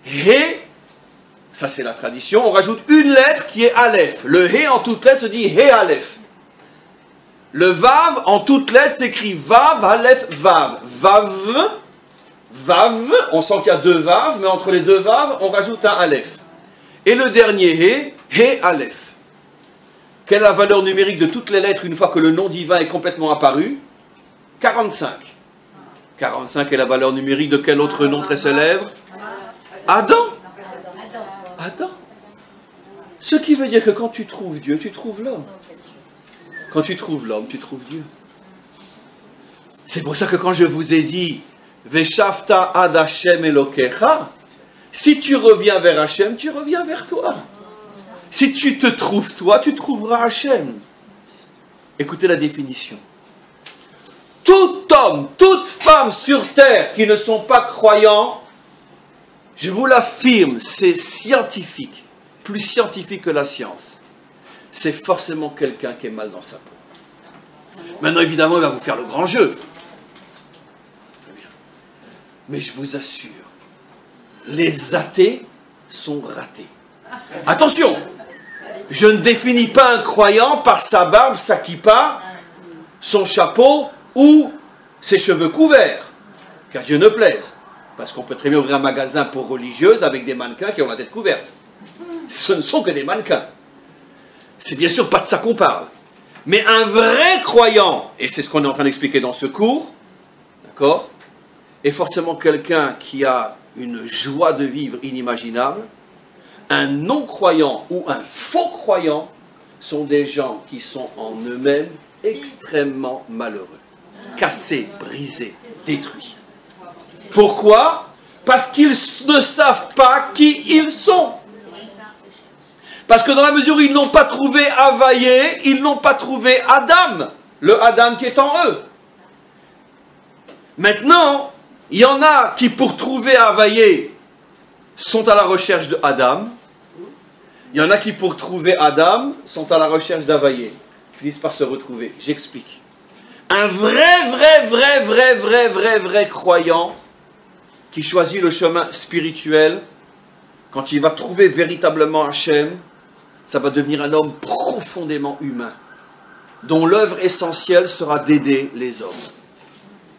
[SPEAKER 1] He, ça c'est la tradition, on rajoute une lettre qui est Aleph. Le He en toutes lettres se dit He Aleph. Le Vav en toutes lettres s'écrit Vav, Aleph, Vav. Vav, Vav, on sent qu'il y a deux Vav, mais entre les deux Vav, on rajoute un Aleph. Et le dernier He Aleph. Quelle est la valeur numérique de toutes les lettres une fois que le nom divin est complètement apparu? 45. 45 est la valeur numérique de quel autre nom très célèbre? Adam. Adam. Ce qui veut dire que quand tu trouves Dieu, tu trouves l'homme. Quand tu trouves l'homme, tu trouves Dieu. C'est pour ça que quand je vous ai dit Veshavta ad Hashem Elokecha, si tu reviens vers Hashem, tu reviens vers toi. Si tu te trouves toi, tu trouveras Hashem. Écoutez la définition. Tout homme, toute femme sur terre qui ne sont pas croyants, je vous l'affirme, c'est scientifique, plus scientifique que la science. C'est forcément quelqu'un qui est mal dans sa peau. Maintenant, évidemment, il va vous faire le grand jeu. Mais je vous assure, les athées sont ratés. Attention, je ne définis pas un croyant par sa barbe, sa kippa, son chapeau ou ses cheveux couverts, car Dieu ne plaise. Parce qu'on peut très bien ouvrir un magasin pour religieuses avec des mannequins qui ont la tête couverte. Ce ne sont que des mannequins. C'est bien sûr pas de ça qu'on parle. Mais un vrai croyant, et c'est ce qu'on est en train d'expliquer dans ce cours, d'accord, est forcément quelqu'un qui a une joie de vivre inimaginable. Un non-croyant ou un faux croyant sont des gens qui sont en eux-mêmes extrêmement malheureux, cassés, brisés, détruits. Pourquoi? Parce qu'ils ne savent pas qui ils sont. Parce que dans la mesure où ils n'ont pas trouvé Havaïe, ils n'ont pas trouvé Adam, le Adam qui est en eux. Maintenant, il y en a qui pour trouver Havaïe sont à la recherche de Adam. Il y en a qui pour trouver Adam sont à la recherche d'Havaïe. Finissent par se retrouver. J'explique. Un vrai croyant qui choisit le chemin spirituel, quand il va trouver véritablement Hachem, ça va devenir un homme profondément humain, dont l'œuvre essentielle sera d'aider les hommes,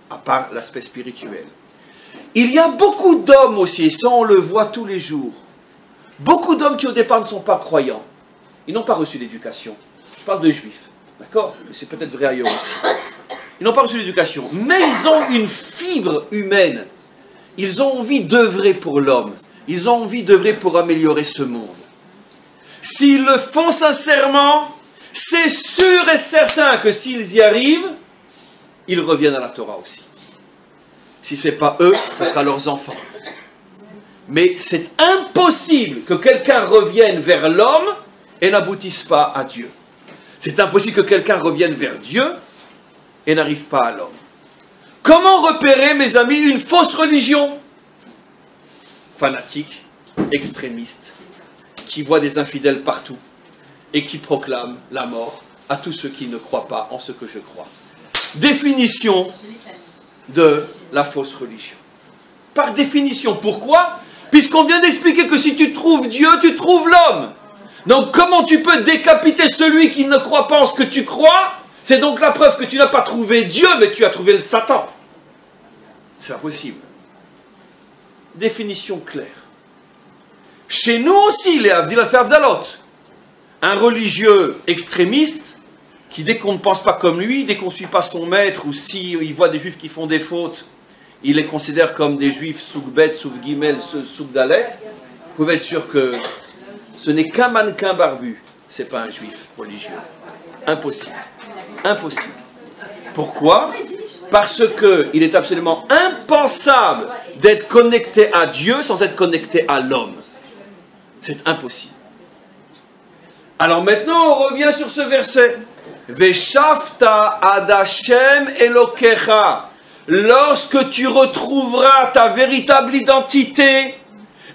[SPEAKER 1] à part l'aspect spirituel. Il y a beaucoup d'hommes aussi, ça on le voit tous les jours, beaucoup d'hommes qui au départ ne sont pas croyants, ils n'ont pas reçu l'éducation. Je parle de juifs, d'accord? Mais c'est peut-être vrai ailleurs aussi. Ils n'ont pas reçu l'éducation, mais ils ont une fibre humaine. Ils ont envie d'œuvrer pour l'homme. Ils ont envie d'œuvrer pour améliorer ce monde. S'ils le font sincèrement, c'est sûr et certain que s'ils y arrivent, ils reviennent à la Torah aussi. Si ce n'est pas eux, ce sera leurs enfants. Mais c'est impossible que quelqu'un revienne vers l'homme et n'aboutisse pas à Dieu. C'est impossible que quelqu'un revienne vers Dieu et n'arrive pas à l'homme. Comment repérer, mes amis, une fausse religion? Fanatique, extrémiste, qui voit des infidèles partout et qui proclame la mort à tous ceux qui ne croient pas en ce que je crois. Définition de la fausse religion. Par définition, pourquoi? Puisqu'on vient d'expliquer que si tu trouves Dieu, tu trouves l'homme. Donc comment tu peux décapiter celui qui ne croit pas en ce que tu crois? C'est donc la preuve que tu n'as pas trouvé Dieu, mais tu as trouvé le Satan. C'est impossible. Définition claire. Chez nous aussi, les Avdil a fait Avdalot. Un religieux extrémiste, qui dès qu'on ne pense pas comme lui, dès qu'on ne suit pas son maître, ou s'il voit des juifs qui font des fautes, il les considère comme des juifs souk-bet, souk-gimel, souk-dalet. Vous pouvez être sûr que ce n'est qu'un mannequin barbu. Ce n'est pas un juif religieux. Impossible. Impossible. Pourquoi? Parce qu'il est absolument impensable d'être connecté à Dieu sans être connecté à l'homme. C'est impossible. Alors maintenant, on revient sur ce verset. Veshavta ad Hashem Elokecha. Lorsque tu retrouveras ta véritable identité,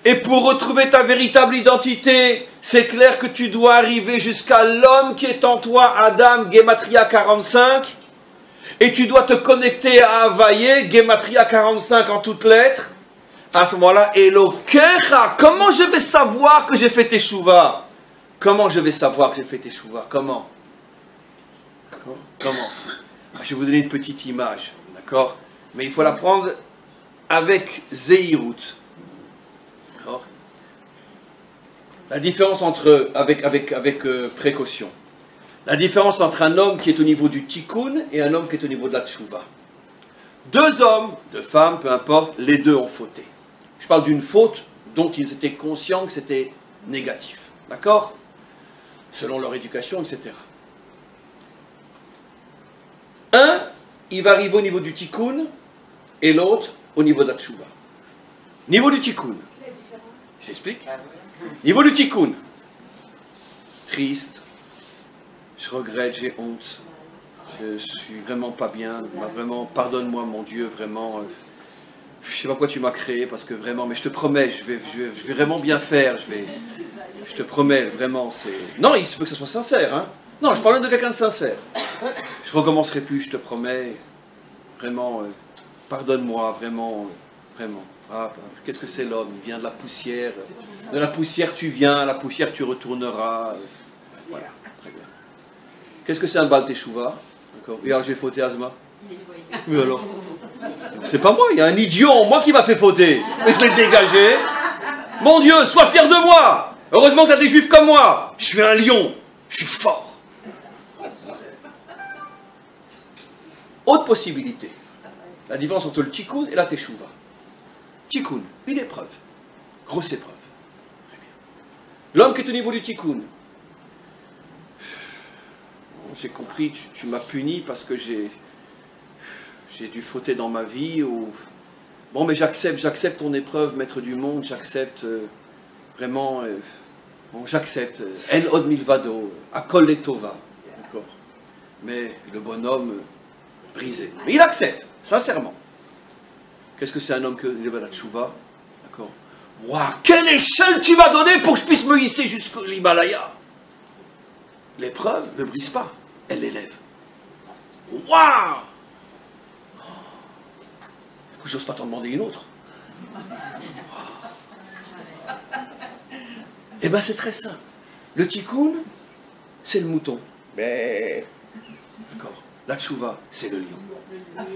[SPEAKER 1] et pour retrouver ta véritable identité, c'est clair que tu dois arriver jusqu'à l'homme qui est en toi, Adam, Gematria 45, et tu dois te connecter à Havaïe, Gematria 45 en toutes lettres. À ce moment-là, Elokecha, comment je vais savoir que j'ai fait Teshuvah? Comment je vais savoir que j'ai fait Teshuvah? Comment? Comment? Je vais vous donner une petite image, d'accord? Mais il faut la prendre avec Zéhirut. La différence entre, avec précaution. La différence entre un homme qui est au niveau du tikkun et un homme qui est au niveau de la tchouva. Deux hommes, deux femmes, peu importe, les deux ont fauté. Je parle d'une faute dont ils étaient conscients que c'était négatif. D'accord? Selon leur éducation, etc. Un, il va arriver au niveau du tikkun et l'autre au niveau de la tchouva. Niveau du tikkun. J'explique. Niveau du tikkun. Triste. Je regrette, j'ai honte. Je suis vraiment pas bien. Vraiment, pardonne-moi mon Dieu, vraiment. Je sais pas pourquoi tu m'as créé, parce que vraiment, mais je te promets, je vais vraiment bien faire. Je te promets, vraiment, c'est... Non, il se peut que ce soit sincère, hein. Non, je parle de quelqu'un de sincère. Je recommencerai plus, je te promets. Vraiment, pardonne-moi, vraiment, vraiment. Ah, qu'est-ce que c'est l'homme? Il vient de la poussière. De la poussière tu viens, à la poussière tu retourneras. Voilà, très bien. Qu'est-ce que c'est un Baal Teshuvah? D'accord. Regarde, j'ai fauté, Asma. Mais alors? C'est pas moi, il y a un idiot en moi qui m'a fait fauter. Mais je l'ai dégagé. Mon Dieu, sois fier de moi. Heureusement que tu as des juifs comme moi. Je suis un lion. Je suis fort. Autre possibilité. La différence entre le tikkun et la teshuvah. Tikkun, une épreuve. Grosse épreuve. L'homme qui est au niveau du tikkun. J'ai compris, tu m'as puni parce que j'ai dû fauter dans ma vie. Ou... Bon, mais j'accepte ton épreuve, maître du monde, j'accepte vraiment, bon, j'accepte. En od milvado, akol letova. D'accord. Mais le bonhomme brisé. Mais il accepte, sincèrement. Qu'est-ce que c'est un homme qui est la tchouva? D'accord. Waouh, quelle échelle tu vas donner pour que je puisse me hisser jusqu'au l'Himalaya? L'épreuve ne brise pas, elle l'élève. Waouh! J'ose pas t'en demander une autre. Eh bien, c'est très simple. Le tikkun, c'est le mouton. Mais... D'accord. La tchouva, c'est le lion.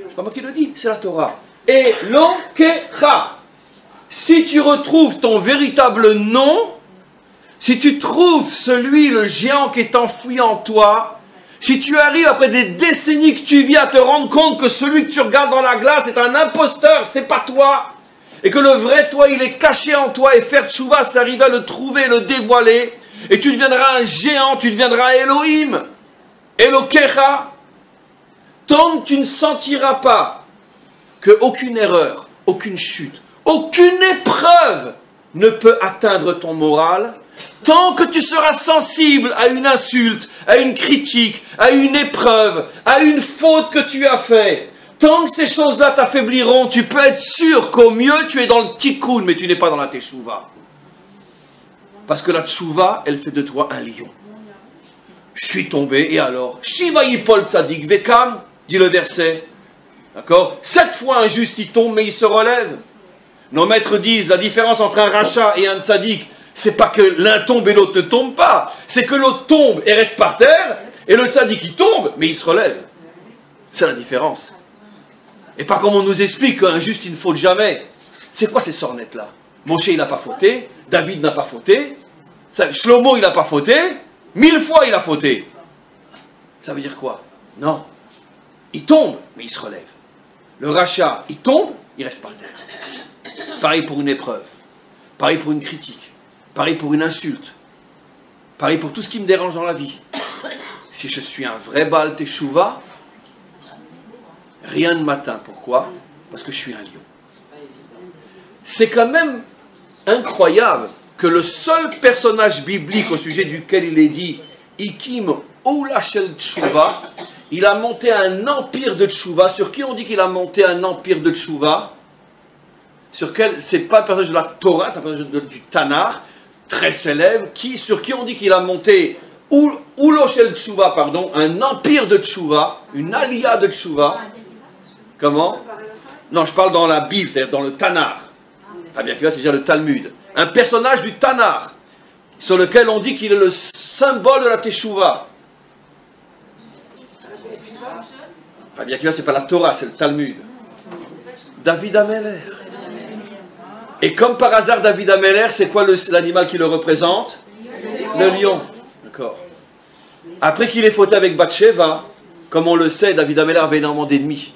[SPEAKER 1] C'est pas moi qui le dis, c'est la Torah. Et l'okecha. Si tu retrouves ton véritable nom, si tu trouves celui, le géant qui est enfoui en toi, si tu arrives après des décennies que tu vis à te rendre compte que celui que tu regardes dans la glace est un imposteur, c'est pas toi, et que le vrai toi, il est caché en toi, et faire tchouva, c'est arriver à le trouver, le dévoiler, et tu deviendras un géant, tu deviendras Elohim, Elokecha, tant que tu ne sentiras pas qu'aucune erreur, aucune chute, aucune épreuve ne peut atteindre ton moral, tant que tu seras sensible à une insulte, à une critique, à une épreuve, à une faute que tu as faite, tant que ces choses-là t'affaibliront, tu peux être sûr qu'au mieux tu es dans le tikkun, mais tu n'es pas dans la teshuva. Parce que la teshuva, elle fait de toi un lion. Je suis tombé, et alors? Shiva yipol tzadik vekam, dit le verset. D'accord? 7 fois un juste il tombe, mais il se relève. Nos maîtres disent, la différence entre un rachat et un tzadik, c'est pas que l'un tombe et l'autre ne tombe pas. C'est que l'autre tombe et reste par terre, et le tzadik il tombe, mais il se relève. C'est la différence. Et pas comme on nous explique qu'un juste il ne faute jamais. C'est quoi ces sornettes-là? Moshe il n'a pas fauté, David n'a pas fauté, Shlomo il n'a pas fauté, 1000 fois il a fauté. Ça veut dire quoi? Non. Il tombe, mais il se relève. Le rachat, il tombe, il reste par terre. Pareil pour une épreuve. Pareil pour une critique. Pareil pour une insulte. Pareil pour tout ce qui me dérange dans la vie. Si je suis un vrai Baal Teshuvah, rien ne m'atteint. Pourquoi? Parce que je suis un lion. C'est quand même incroyable que le seul personnage biblique au sujet duquel il est dit Ikim Oula Shel Teshuvah, il a monté un empire de Teshuvah. Sur qui on dit qu'il a monté un empire de Teshuvah? Sur quel? C'est pas un personnage de la Torah, c'est un personnage du Tanakh, très célèbre, sur qui on dit qu'il a monté Oulo Shel Teshuvah, pardon, un empire de Teshuvah, une aliyah de Teshuvah. Comment? Non, je parle dans la Bible, c'est-à-dire dans le Tanakh. Rabbi Akiva, c'est-à-dire le Talmud. Un personnage du Tanakh, sur lequel on dit qu'il est le symbole de la Teshuvah. Rabbi Akiva, c'est pas la Torah, c'est le Talmud. David Ameler. Et comme par hasard, David Améler, c'est quoi l'animal qui le représente? Le lion. D'accord. Après qu'il ait fauté avec Bathsheba, comme on le sait, David Améler avait énormément d'ennemis.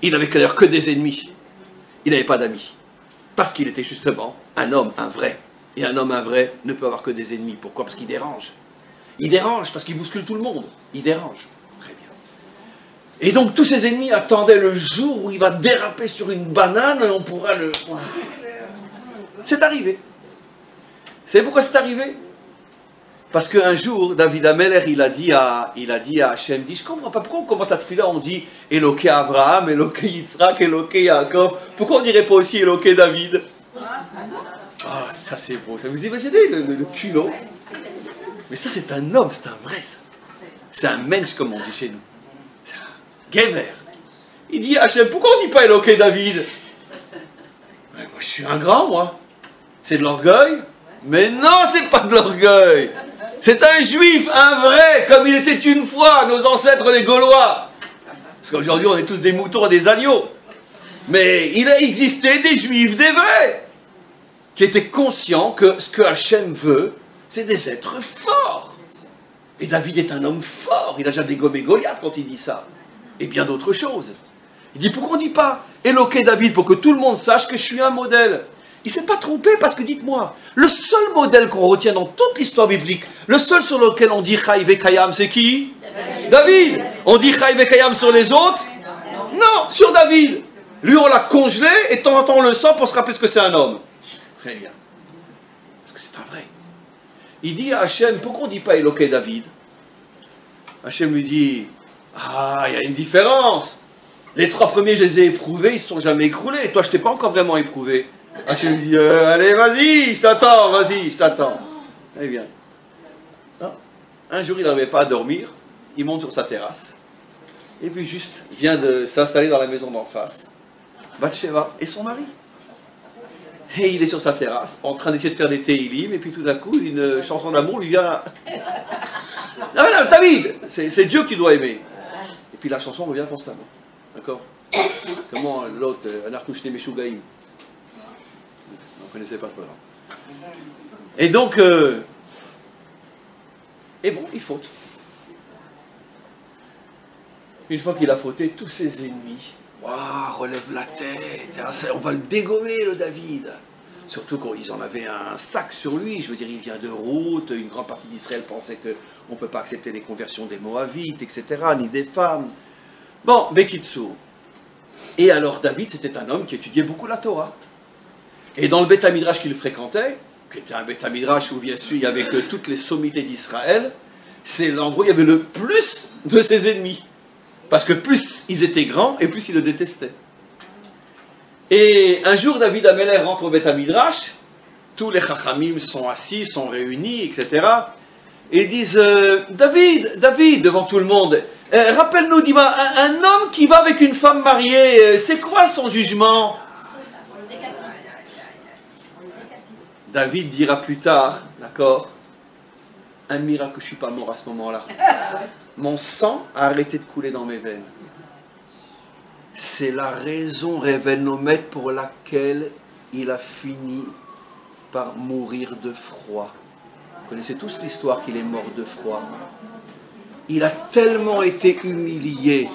[SPEAKER 1] Il n'avait d'ailleurs que des ennemis. Il n'avait pas d'amis. Parce qu'il était justement un homme, un vrai. Et un homme, un vrai, ne peut avoir que des ennemis. Pourquoi? Parce qu'il dérange. Il dérange parce qu'il bouscule tout le monde. Il dérange. Très bien. Et donc tous ses ennemis attendaient le jour où il va déraper sur une banane et on pourra le... C'est arrivé. Vous savez pourquoi c'est arrivé? Parce qu'un jour, David Améler, il a dit à Hachem, je ne comprends pas, pourquoi on commence la tefila, on dit Eloké Abraham, Eloké Yitzhak, Eloké Yaakov, pourquoi on ne dirait pas aussi Eloké David? Ah, ça c'est beau, ça, vous imaginez le culot? Mais ça c'est un homme, c'est un vrai, ça. C'est un mensch comme on dit chez nous. C'est un gever. Il dit à Hachem, pourquoi on ne dit pas Eloké David? Mais moi je suis un grand, moi. C'est de l'orgueil? Mais non, c'est pas de l'orgueil. C'est un juif, un vrai, comme il était une fois, nos ancêtres les Gaulois. Parce qu'aujourd'hui, on est tous des moutons et des agneaux. Mais il a existé des juifs, des vrais, qui étaient conscients que ce que Hachem veut, c'est des êtres forts. Et David est un homme fort. Il a déjà dégommé Goliath quand il dit ça. Et bien d'autres choses. Il dit, pourquoi on ne dit pas Éloqué David, pour que tout le monde sache que je suis un modèle? Il ne s'est pas trompé parce que, dites-moi, le seul modèle qu'on retient dans toute l'histoire biblique, le seul sur lequel on dit Chai Vekayam, c'est qui? David. On dit Chai Vekayam sur les autres? Non, sur David. Lui, on l'a congelé et de temps en temps, on le sent pour se rappeler ce que c'est un homme. Très bien. Parce que c'est un vrai. Il dit à Hachem, pourquoi on ne dit pas Éloqué David? Hachem lui dit, ah, il y a une différence. Les 3 premiers, je les ai éprouvés, ils ne se sont jamais écroulés. Et toi, je ne t'ai pas encore vraiment éprouvé. Hachem lui dit, allez, vas-y, je t'attends, vas-y, je t'attends. Eh bien. Non. Un jour, il n'arrivait pas à dormir. Il monte sur sa terrasse. Et puis juste, il vient de s'installer dans la maison d'en face. Bathsheba et son mari. Et il est sur sa terrasse, en train d'essayer de faire des téhilim, et puis tout d'un coup, une chanson d'amour lui vient... Non, non, David, c'est Dieu que tu dois aimer. Et puis la chanson revient constamment. D'accord? Comment l'autre, Anartouchne Meshugaïm. Vous ne connaissez pas, c'est pas grave. Et donc, et bon, il faute. Une fois qu'il a fauté, tous ses ennemis, waouh, relève la tête, on va le dégommer, le David. Surtout quand ils en avaient un sac sur lui, je veux dire, il vient de route, une grande partie d'Israël pensait qu'on ne peut pas accepter les conversions des Moabites, etc., ni des femmes. Bon, Bekitsour. Et alors, David, c'était un homme qui étudiait beaucoup la Torah. Et dans le Beth Midrash qu'il fréquentait, qui était un Beth Midrash où bien sûr il y avait que toutes les sommités d'Israël, c'est l'endroit où il y avait le plus de ses ennemis. Parce que plus ils étaient grands, et plus ils le détestaient. Et un jour, David Améler rentre au Beth Midrash, tous les Chachamim sont assis, sont réunis, etc. Et ils disent, David, devant tout le monde, rappelle-nous, dis-moi, un homme qui va avec une femme mariée, c'est quoi son jugement? David dira plus tard, d'accord, un miracle que je ne suis pas mort à ce moment-là. Mon sang a arrêté de couler dans mes veines. C'est la raison révénomètre pour laquelle il a fini par mourir de froid. Vous connaissez tous l'histoire qu'il est mort de froid. Il a tellement été humilié.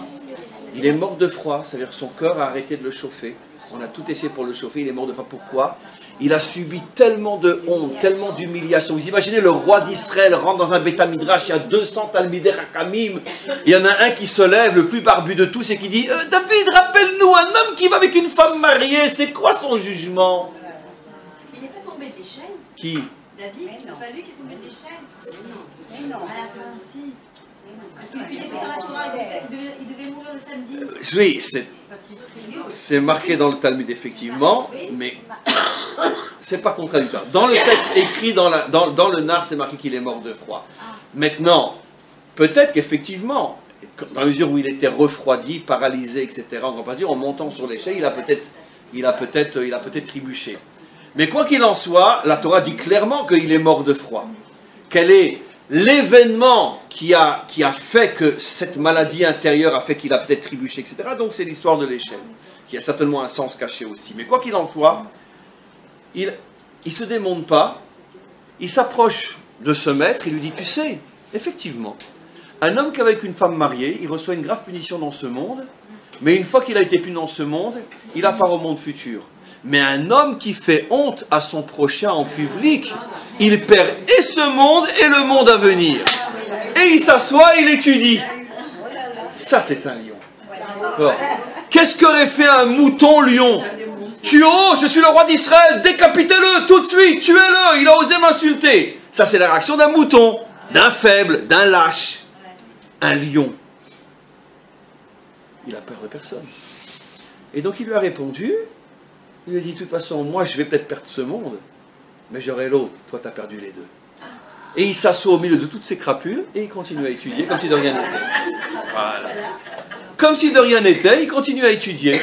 [SPEAKER 1] Il est mort de froid, c'est-à-dire son cœur a arrêté de le chauffer. On a tout essayé pour le chauffer, il est mort de froid. Pourquoi? Il a subi tellement de honte, tellement d'humiliation. Vous imaginez, le roi d'Israël rentre dans un Beth Midrash, il y a 200 Talmidei Hakamim, il y en a un qui se lève, le plus barbu de tous, et qui dit David, rappelle-nous, un homme qui va avec une femme mariée, c'est quoi son jugement?
[SPEAKER 4] Il n'est pas tombé des chaînes?
[SPEAKER 1] Qui?
[SPEAKER 4] David, c'est pas lui qui est tombé des chaînes? Non. À la fin, si. Parce qu'il était dans la Torah, il devait mourir le samedi.
[SPEAKER 1] Oui, c'est marqué dans le Talmud, effectivement, mais c'est pas contradictoire. Dans le texte écrit dans le Nar, c'est marqué qu'il est mort de froid. Maintenant, peut-être qu'effectivement, dans la mesure où il était refroidi, paralysé, etc., en montant sur l'échelle, il a peut-être trébuché. Mais quoi qu'il en soit, la Torah dit clairement qu'il est mort de froid. Quel est l'événement qui a fait que cette maladie intérieure a fait qu'il a peut-être trébuché, etc. Donc c'est l'histoire de l'échelle, qui a certainement un sens caché aussi. Mais quoi qu'il en soit, il se démonte pas, il s'approche de ce maître, il lui dit, tu sais, effectivement, un homme qu'avec une femme mariée, il reçoit une grave punition dans ce monde, mais une fois qu'il a été puni dans ce monde, il a part au monde futur. Mais un homme qui fait honte à son prochain en public, il perd et ce monde et le monde à venir. Et il s'assoit et il étudie. Ça, c'est un lion. Qu'est-ce qu'aurait fait un mouton lion? Oh, je suis le roi d'Israël, décapitez-le tout de suite, tuez-le, il a osé m'insulter. Ça, c'est la réaction d'un mouton, d'un faible, d'un lâche. Un lion, il a peur de personne. Et donc il lui a répondu, il lui a dit, de toute façon, moi je vais peut-être perdre ce monde, mais j'aurai l'autre, toi tu as perdu les deux. Et il s'assoit au milieu de toutes ces crapules, et il continue à étudier comme si de rien n'était. Voilà. Comme si de rien n'était, il continue à étudier.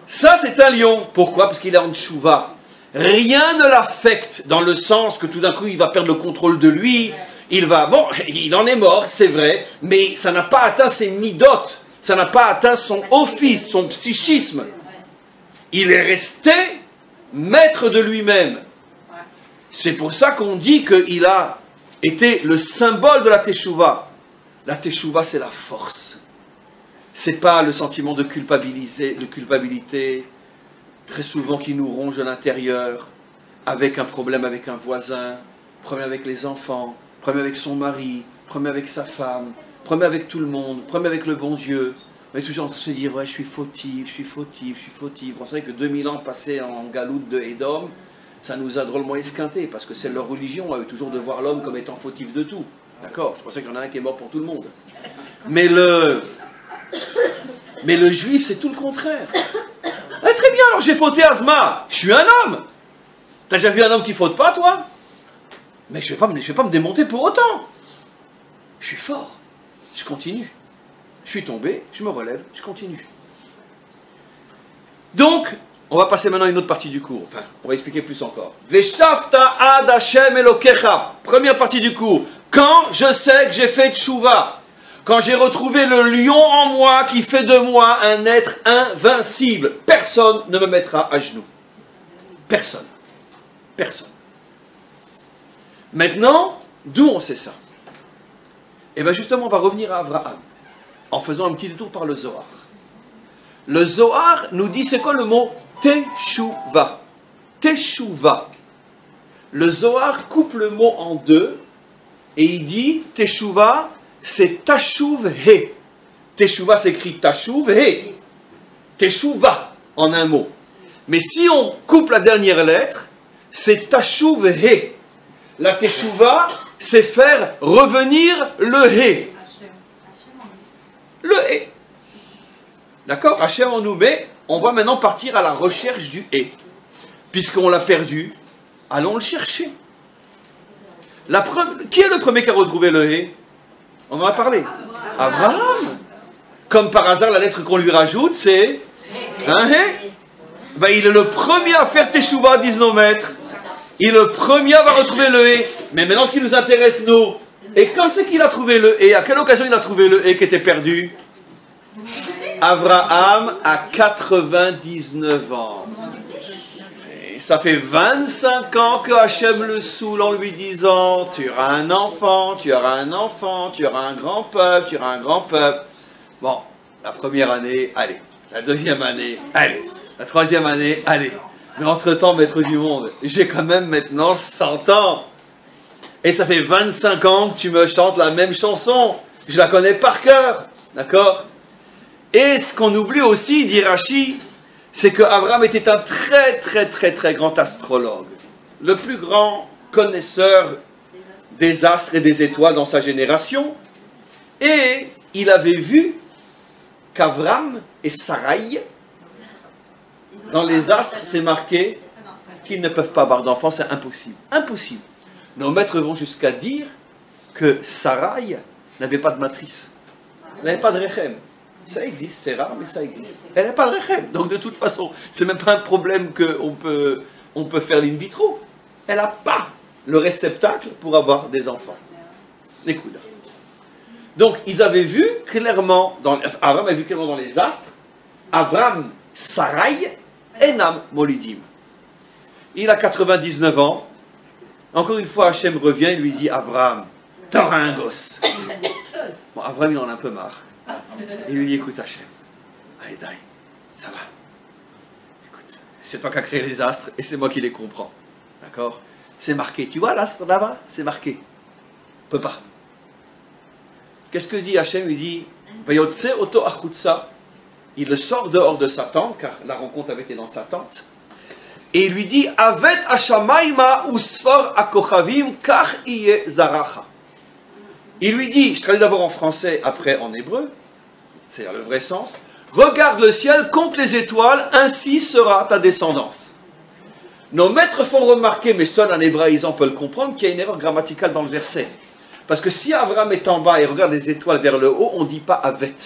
[SPEAKER 1] Ça c'est un lion. Pourquoi? Parce qu'il est en tchouva. Rien ne l'affecte, dans le sens que tout d'un coup il va perdre le contrôle de lui. Il va, bon, il en est mort, c'est vrai, mais ça n'a pas atteint ses midotes, ça n'a pas atteint son office, son psychisme. Il est resté maître de lui-même. C'est pour ça qu'on dit qu'il a été le symbole de la teshuva. La teshuva, c'est la force. C'est pas le sentiment de culpabilité, très souvent qui nous ronge à l'intérieur, avec un problème avec un voisin, problème avec les enfants, problème avec son mari, problème avec sa femme, problème avec tout le monde, problème avec le bon Dieu. On est toujours en train de se dire, ouais, je suis fautif, je suis fautif, je suis fautif. On sait que 2000 ans passés en galoute de Édom, ça nous a drôlement esquinté, parce que c'est leur religion, eux, toujours de voir l'homme comme étant fautif de tout. D'accord? C'est pour ça qu'il y en a un qui est mort pour tout le monde. Mais le juif, c'est tout le contraire. Ah, très bien, alors j'ai fauté Asma, je suis un homme. T'as déjà vu un homme qui faute pas, toi? Mais je ne vais pas me démonter pour autant. Je suis fort. Je continue. Je suis tombé, je me relève, je continue. Donc, on va passer maintenant à une autre partie du cours. Enfin, on va expliquer plus encore. Veshafta ad Hashem Elokecha. Première partie du cours. Quand je sais que j'ai fait tchouva, quand j'ai retrouvé le lion en moi qui fait de moi un être invincible, personne ne me mettra à genoux. Personne. Personne. Maintenant, d'où on sait ça? Et bien justement, on va revenir à Abraham, en faisant un petit détour par le Zohar. Le Zohar nous dit, c'est quoi le mot Teshuva? Teshuva. Le Zohar coupe le mot en deux, et il dit, Teshuva, c'est Tashuv He. Teshuva s'écrit Tashuv He. Teshuva, en un mot. Mais si on coupe la dernière lettre, c'est Tashuv He. La teshuva, c'est faire revenir le hé. Le hé. D'accord? Hachem en nous met. On va maintenant partir à la recherche du hé. Puisqu'on l'a perdu, allons le chercher. Qui est le premier qui a retrouvé le hé? On en a parlé. Abraham. Comme par hasard, la lettre qu'on lui rajoute, c'est un hé. Ben, il est le premier à faire teshuva, disent nos maîtres. Il est le premier à retrouver le hé. Mais maintenant, ce qui nous intéresse, nous, et quand c'est qu'il a trouvé le hé? À quelle occasion il a trouvé le hé qui était perdu? Abraham a 99 ans. Et ça fait 25 ans que Hachem le saoule en lui disant, tu auras un enfant, tu auras un enfant, tu auras un grand peuple, tu auras un grand peuple. Bon, la première année, allez. La deuxième année, allez. La troisième année, allez. Mais entre-temps, maître du monde, j'ai quand même maintenant 100 ans. Et ça fait 25 ans que tu me chantes la même chanson. Je la connais par cœur. D'accord? Et ce qu'on oublie aussi, dit Rashi, c'est qu'Abraham était un très grand astrologue. Le plus grand connaisseur des astres et des étoiles dans sa génération. Et il avait vu qu'Abraham et Sarai, dans les astres, c'est marqué qu'ils ne peuvent pas avoir d'enfants, c'est impossible. Impossible. Nos maîtres vont jusqu'à dire que Sarai n'avait pas de matrice. Elle n'avait pas de rechem. Ça existe, c'est rare, mais ça existe. Elle n'a pas de rechem. Donc de toute façon, c'est même pas un problème qu'on peut faire l'in vitro. Elle n'a pas le réceptacle pour avoir des enfants. Écoute. Donc ils avaient vu clairement, Abraham a vu clairement dans les astres, Abraham, Sarai, Enam Molidim. Il a 99 ans. Encore une fois, Hachem revient et lui dit, Abraham, t'auras un gosse. Bon, Abraham, il en a un peu marre. Il lui dit, écoute Hachem, allez, ça va. Écoute, c'est toi qui as créé les astres et c'est moi qui les comprends. D'accord? C'est marqué. Tu vois l'astre là-bas? C'est marqué. On peut pas. Qu'est-ce que dit Hachem? Il dit, Vayotse oto achutsa. Il le sort dehors de sa tente, car la rencontre avait été dans sa tente. Et il lui dit, Avet Hashamaima usfor akochavim kach iye zaracha. Il lui dit, je traduis d'abord en français, après en hébreu, c'est le vrai sens, regarde le ciel, compte les étoiles, ainsi sera ta descendance. Nos maîtres font remarquer, mais seul un hébraïsant peut le comprendre, qu'il y a une erreur grammaticale dans le verset. Parce que si Abraham est en bas et regarde les étoiles vers le haut, on ne dit pas Avet,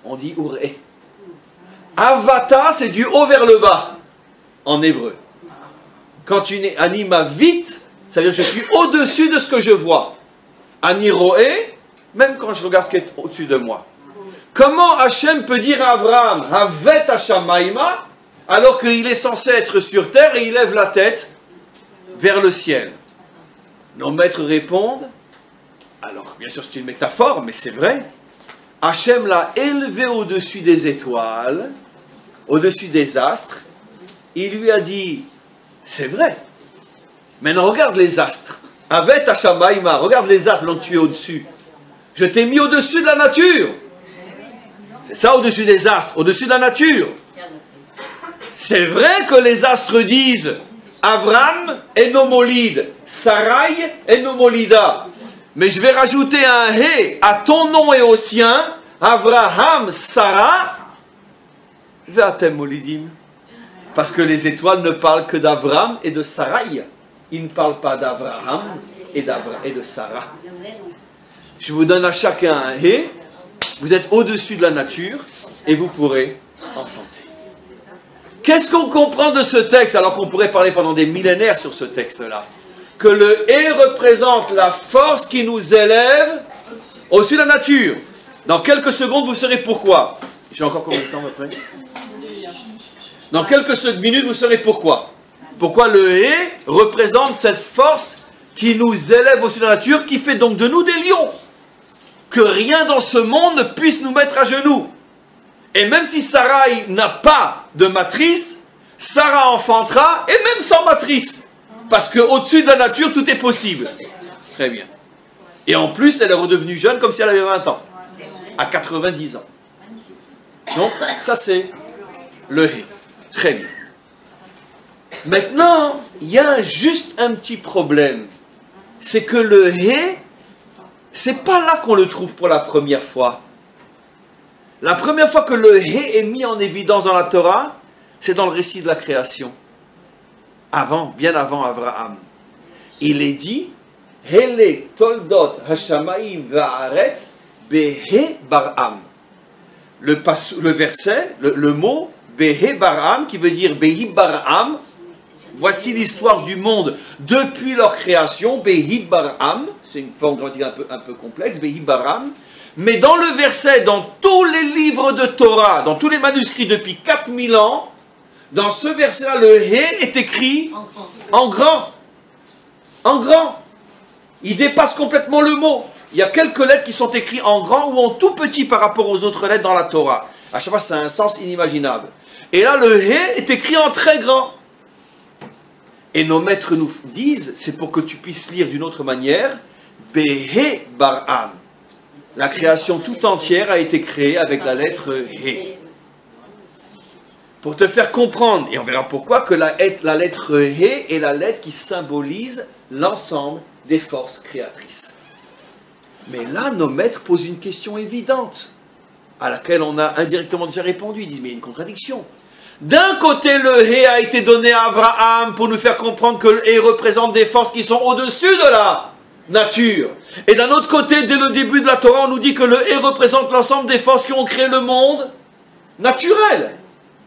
[SPEAKER 1] on dit Uré. Avata, c'est du haut vers le bas, en hébreu. Quand tu n'es anima vite, ça veut dire que je suis au-dessus de ce que je vois. Aniroé, même quand je regarde ce qui est au-dessus de moi. Comment Hachem peut dire à Abraham, Havet Hashamaima, alors qu'il est censé être sur terre et il lève la tête vers le ciel? Nos maîtres répondent, alors bien sûr c'est une métaphore, mais c'est vrai, Hachem l'a élevé au-dessus des étoiles, au-dessus des astres, il lui a dit, c'est vrai, maintenant regarde les astres, Avet Hashamaima, regarde les astres dont tu es au-dessus, je t'ai mis au-dessus de la nature, c'est ça au-dessus des astres, au-dessus de la nature. C'est vrai que les astres disent, Avram est nomolide, Sarai est nomolida, mais je vais rajouter un hé à ton nom et au sien, Avraham, Sarah, Ve'atem molidim. Parce que les étoiles ne parlent que d'Avram et de Sarai. Ils ne parlent pas d'Avraham et de Sarah. Je vous donne à chacun un hé, vous êtes au-dessus de la nature et vous pourrez enfanter. Qu'est-ce qu'on comprend de ce texte, alors qu'on pourrait parler pendant des millénaires sur ce texte-là? Que le hé représente la force qui nous élève au-dessus de la nature. Dans quelques secondes, vous saurez pourquoi. J'ai encore combien de temps après? Dans quelques minutes, vous saurez pourquoi. Pourquoi le hé représente cette force qui nous élève au-dessus de la nature, qui fait donc de nous des lions. Que rien dans ce monde ne puisse nous mettre à genoux. Et même si Sarai n'a pas de matrice, Sarah enfantera, et même sans matrice. Parce qu'au-dessus de la nature, tout est possible. Très bien. Et en plus, elle est redevenue jeune comme si elle avait 20 ans. À 90 ans. Donc, ça c'est le hé. Très bien. Maintenant, il y a juste un petit problème. C'est que le hé, c'est pas là qu'on le trouve pour la première fois. La première fois que le hé est mis en évidence dans la Torah, c'est dans le récit de la création. Avant, bien avant Abraham. Il est dit, Hele toldot hashamaim va'aretz behe baram. Le verset, le mot behe baram, qui veut dire behi baram, voici l'histoire du monde depuis leur création, behi baram, c'est une forme grammaticale un peu complexe, behi baram, mais dans le verset, dans tous les livres de Torah, dans tous les manuscrits depuis 4000 ans, dans ce verset-là, le hé est écrit en grand. En grand. Il dépasse complètement le mot. Il y a quelques lettres qui sont écrites en grand ou en tout petit par rapport aux autres lettres dans la Torah. À chaque fois, ça a un sens inimaginable. Et là, le hé est écrit en très grand. Et nos maîtres nous disent, c'est pour que tu puisses lire d'une autre manière, Behe Baram. La création tout entière a été créée avec la lettre hé. Pour te faire comprendre, et on verra pourquoi, que la lettre hé est la lettre qui symbolise l'ensemble des forces créatrices. Mais là, nos maîtres posent une question évidente, à laquelle on a indirectement déjà répondu. Ils disent, mais il y a une contradiction. D'un côté, le hé a été donné à Abraham pour nous faire comprendre que le hé représente des forces qui sont au-dessus de la nature. Et d'un autre côté, dès le début de la Torah, on nous dit que le hé représente l'ensemble des forces qui ont créé le monde naturel.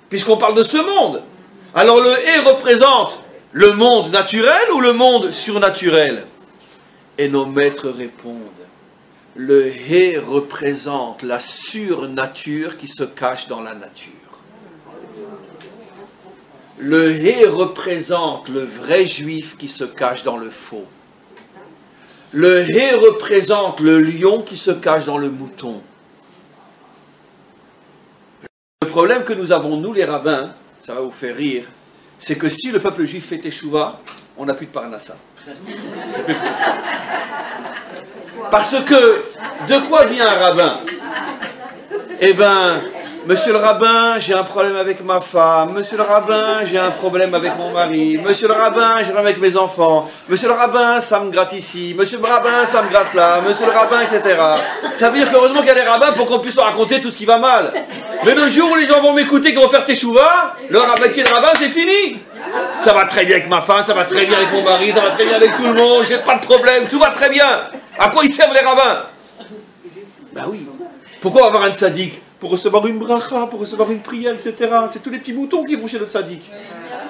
[SPEAKER 1] Puisqu'on parle de ce monde. Alors le hé représente le monde naturel ou le monde surnaturel? Et nos maîtres répondent, le hé représente la surnature qui se cache dans la nature. Le hé représente le vrai juif qui se cache dans le faux. Le hé représente le lion qui se cache dans le mouton. Le problème que nous avons, nous les rabbins, ça va vous faire rire, c'est que si le peuple juif fait teshuva, on n'a plus de parnassa. Parce que, de quoi vient un rabbin? Eh bien, monsieur le rabbin, j'ai un problème avec ma femme. Monsieur le rabbin, j'ai un problème avec mon mari. Monsieur le rabbin, j'ai un problème avec mes enfants. Monsieur le rabbin, ça me gratte ici. Monsieur le rabbin, ça me gratte là. Monsieur le rabbin, etc. Ça veut dire qu'heureusement qu'il y a des rabbins pour qu'on puisse leur raconter tout ce qui va mal. Mais le jour où les gens vont m'écouter, qu'ils vont faire teshuva, leur métier de rabbin, c'est fini. Ça va très bien avec ma femme, ça va très bien avec mon mari, ça va très bien avec tout le monde, j'ai pas de problème, tout va très bien. À quoi ils servent les rabbins? Ben oui. Pourquoi avoir un tzaddik? Pour recevoir une bracha, pour recevoir une prière, etc. C'est tous les petits moutons qui vont chez le tzaddik.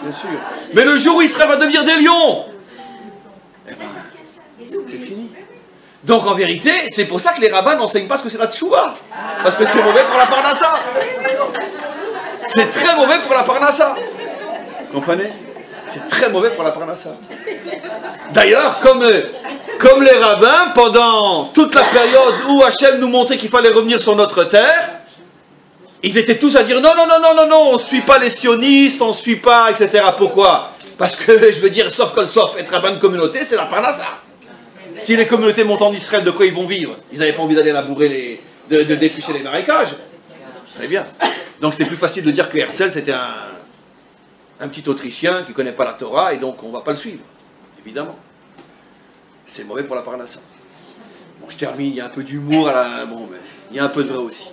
[SPEAKER 1] Bien sûr. Mais le jour où Israël va devenir des lions, eh ben, c'est fini. Donc en vérité, c'est pour ça que les rabbins n'enseignent pas ce que c'est la tchouva. Parce que c'est mauvais pour la parnassa. C'est très mauvais pour la parnassa. Vous comprenez? C'est très mauvais pour la parnassa. D'ailleurs, comme les rabbins, pendant toute la période où Hachem nous montrait qu'il fallait revenir sur notre terre, ils étaient tous à dire non, on ne suit pas les sionistes, on ne suit pas, etc. Pourquoi? Parce que, je veux dire, sauf être rabbin de communauté, c'est la parnassa. Si les communautés montent en Israël, de quoi ils vont vivre? Ils n'avaient pas envie d'aller labourer, de défricher les marécages. Très bien. Donc c'était plus facile de dire que Herzl, c'était un petit Autrichien qui ne connaît pas la Torah, et donc on ne va pas le suivre, évidemment. C'est mauvais pour la parnassa. Bon, je termine, il y a un peu d'humour, bon, mais il y a un peu de vrai aussi.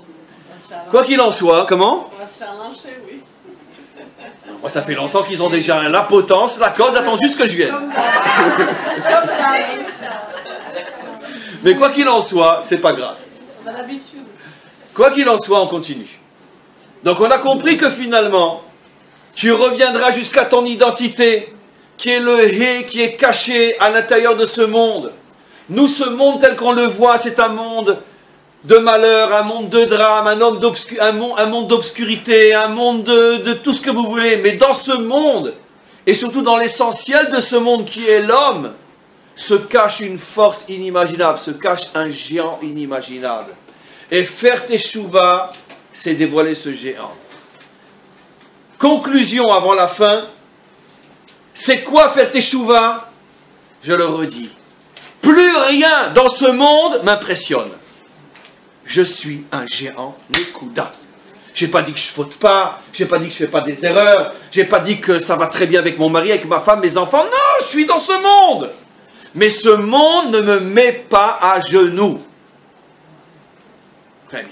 [SPEAKER 1] Quoi qu'il en soit, comment?
[SPEAKER 2] On va se faire lyncher, oui.
[SPEAKER 1] Moi, ça fait longtemps qu'ils ont déjà la potence, la cause, attends juste que je vienne. Mais quoi qu'il en soit, c'est pas grave.
[SPEAKER 2] On a l'habitude.
[SPEAKER 1] Quoi qu'il en soit, on continue. Donc on a compris que finalement, tu reviendras jusqu'à ton identité, qui est le hé, qui est caché à l'intérieur de ce monde. Nous, ce monde tel qu'on le voit, c'est un monde de malheur, un monde de drame, un monde d'obscurité, un monde de tout ce que vous voulez. Mais dans ce monde, et surtout dans l'essentiel de ce monde qui est l'homme, se cache une force inimaginable, se cache un géant inimaginable. Et faire teshuva, c'est dévoiler ce géant. Conclusion avant la fin, c'est quoi faire teshuva? Je le redis. Plus rien dans ce monde m'impressionne. Je suis un géant Nekuda. J'ai pas dit que je faute pas, j'ai pas dit que je fais pas des erreurs, j'ai pas dit que ça va très bien avec mon mari, avec ma femme, mes enfants. Non, je suis dans ce monde. Mais ce monde ne me met pas à genoux. Très bien.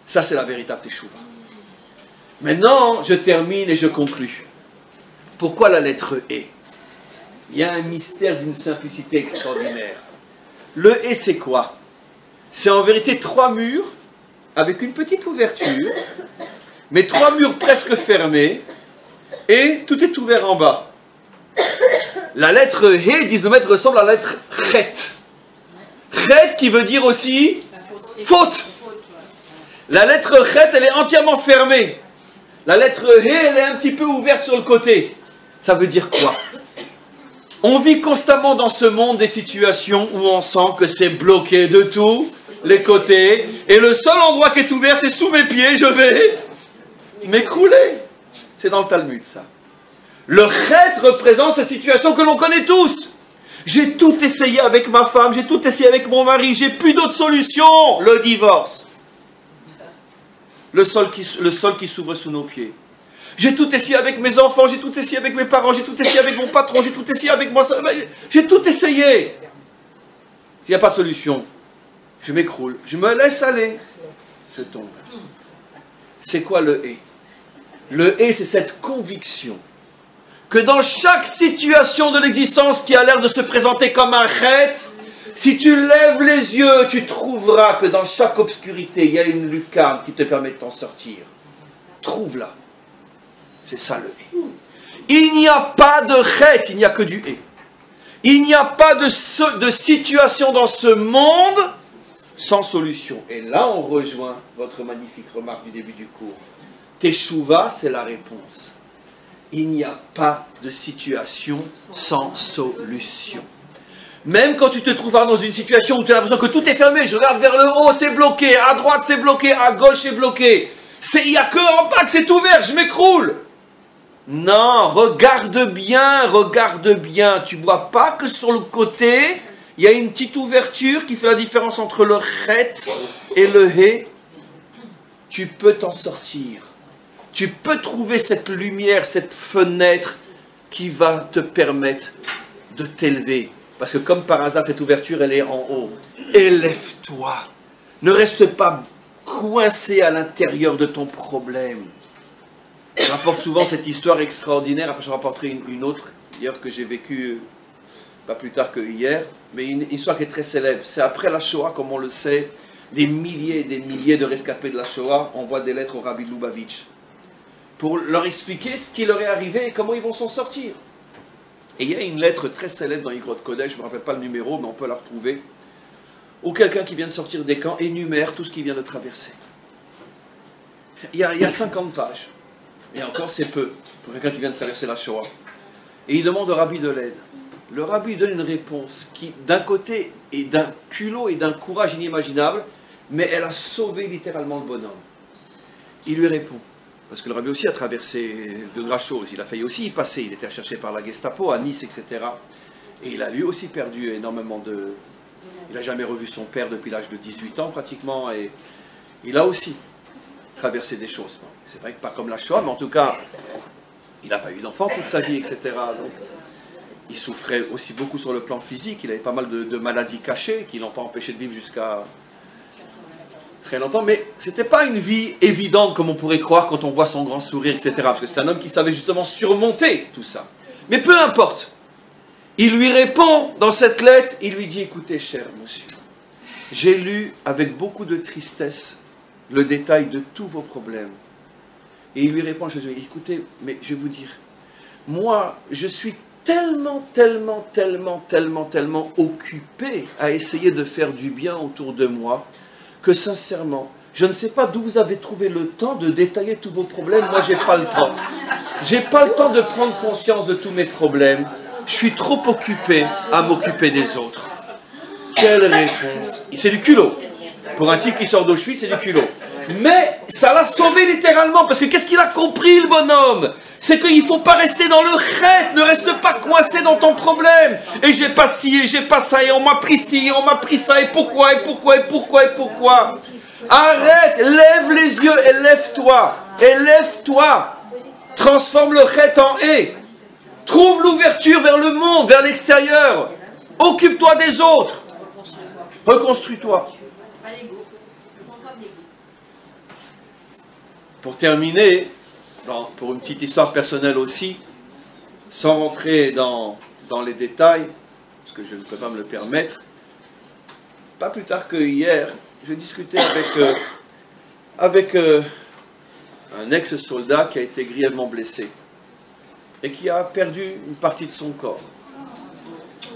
[SPEAKER 1] Ça, c'est la véritable teshuva. Maintenant, je termine et je conclus. Pourquoi la lettre E? Il y a un mystère d'une simplicité extraordinaire. Le E, c'est quoi? C'est en vérité 3 murs avec une petite ouverture, mais 3 murs presque fermés, et tout est ouvert en bas. La lettre He, disent nos maîtres, ressemble à la lettre Chet. Chet qui veut dire aussi faute. La lettre Chet, elle est entièrement fermée. La lettre He, elle est un petit peu ouverte sur le côté. Ça veut dire quoi? On vit constamment dans ce monde des situations où on sent que c'est bloqué de tous les côtés, et le seul endroit qui est ouvert, c'est sous mes pieds, je vais m'écrouler. C'est dans le Talmud, ça. Le Chet représente cette situation que l'on connaît tous. J'ai tout essayé avec ma femme, j'ai tout essayé avec mon mari, j'ai plus d'autre solution, le divorce. Le sol qui s'ouvre sous nos pieds. J'ai tout essayé avec mes enfants, j'ai tout essayé avec mes parents, j'ai tout essayé avec mon patron, j'ai tout essayé avec moi. J'ai tout essayé. Il n'y a pas de solution. Je m'écroule, je me laisse aller. Je tombe. C'est quoi le « et » ? Le « et », c'est cette conviction que dans chaque situation de l'existence qui a l'air de se présenter comme un chet, si tu lèves les yeux, tu trouveras que dans chaque obscurité, il y a une lucarne qui te permet de t'en sortir. Trouve-la. C'est ça le « et ». Il n'y a pas de chet, il n'y a que du « et ». Il n'y a pas de situation dans ce monde sans solution. Et là, on rejoint votre magnifique remarque du début du cours. Teshuva, c'est la réponse. il n'y a pas de situation sans solution. Même quand tu te trouves dans une situation où tu as l'impression que tout est fermé, je regarde vers le haut, c'est bloqué, à droite c'est bloqué, à gauche c'est bloqué. Il n'y a que en bas que c'est ouvert, je m'écroule. Non, regarde bien. Tu vois pas que sur le côté, il y a une petite ouverture qui fait la différence entre le chet et le hé. Tu peux t'en sortir. Tu peux trouver cette lumière, cette fenêtre qui va te permettre de t'élever. Parce que comme par hasard, cette ouverture, elle est en haut. Élève-toi. Ne reste pas coincé à l'intérieur de ton problème. Je rapporte souvent cette histoire extraordinaire. Après, je rapporterai une autre, hier, que j'ai vécue pas plus tard que hier. Mais une histoire qui est très célèbre. C'est après la Shoah, comme on le sait, des milliers et des milliers de rescapés de la Shoah envoient des lettres au Rabbi Lubavitch pour leur expliquer ce qui leur est arrivé et comment ils vont s'en sortir. Et il y a une lettre très célèbre dans Igrot Kodesh, je ne me rappelle pas le numéro, mais on peut la retrouver, où quelqu'un qui vient de sortir des camps énumère tout ce qu'il vient de traverser. Il y a 50 pages. Et encore, c'est peu pour quelqu'un qui vient de traverser la Shoah. Et il demande au Rabbi de l'aide. Le Rabbi donne une réponse qui, d'un côté, est d'un culot et d'un courage inimaginable, mais elle a sauvé littéralement le bonhomme. Il lui répond. Parce que le Rabbi aussi a traversé de grosses choses. Il a failli aussi y passer. Il était recherché par la Gestapo à Nice, etc. Et il a lui aussi perdu énormément de... Il n'a jamais revu son père depuis l'âge de 18 ans pratiquement. Et il a aussi traversé des choses. C'est vrai que pas comme la Shoah, mais en tout cas, il n'a pas eu d'enfant toute sa vie, etc. Donc, il souffrait aussi beaucoup sur le plan physique. Il avait pas mal de maladies cachées qui ne l'ont pas empêché de vivre jusqu'à... très longtemps, mais ce n'était pas une vie évidente comme on pourrait croire quand on voit son grand sourire, etc. Parce que c'est un homme qui savait justement surmonter tout ça. Mais peu importe. Il lui répond dans cette lettre, il lui dit, écoutez, cher monsieur, j'ai lu avec beaucoup de tristesse le détail de tous vos problèmes. Et il lui répond, écoutez, mais je vais vous dire, moi, je suis tellement occupé à essayer de faire du bien autour de moi, que sincèrement, je ne sais pas d'où vous avez trouvé le temps de détailler tous vos problèmes. Moi, j'ai pas le temps. J'ai pas le temps de prendre conscience de tous mes problèmes. Je suis trop occupé à m'occuper des autres. Quelle réponse! C'est du culot. Pour un type qui sort d'Auschwitz, c'est du culot. Mais ça l'a sauvé littéralement, parce que qu'est-ce qu'il a compris, le bonhomme? C'est qu'il ne faut pas rester dans le chet, ne reste pas coincé dans ton problème. Et j'ai pas ci, et j'ai pas ça, et on m'a pris ci, et on m'a pris ça, et pourquoi. Arrête, lève les yeux, élève-toi. Transforme le chet en hé. Trouve l'ouverture vers le monde, vers l'extérieur. Occupe-toi des autres. Reconstruis-toi. Pour terminer, pour une petite histoire personnelle aussi, sans rentrer dans les détails, parce que je ne peux pas me le permettre, pas plus tard que hier, je discutais avec un ex-soldat qui a été grièvement blessé et qui a perdu une partie de son corps.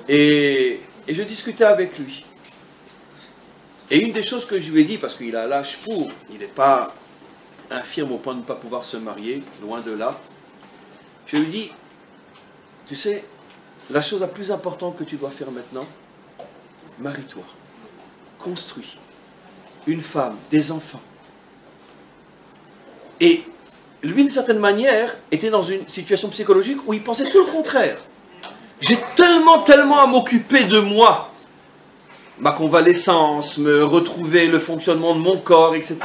[SPEAKER 1] Et je discutais avec lui. Et une des choses que je lui ai dit, parce qu'il a l'âge pour, il n'est pas infirme au point de ne pas pouvoir se marier, loin de là, je lui dis, tu sais, la chose la plus importante que tu dois faire maintenant, marie-toi, construis une femme, des enfants. Et lui, d'une certaine manière, était dans une situation psychologique où il pensait tout le contraire. J'ai tellement à m'occuper de moi, ma convalescence, me retrouver le fonctionnement de mon corps, etc.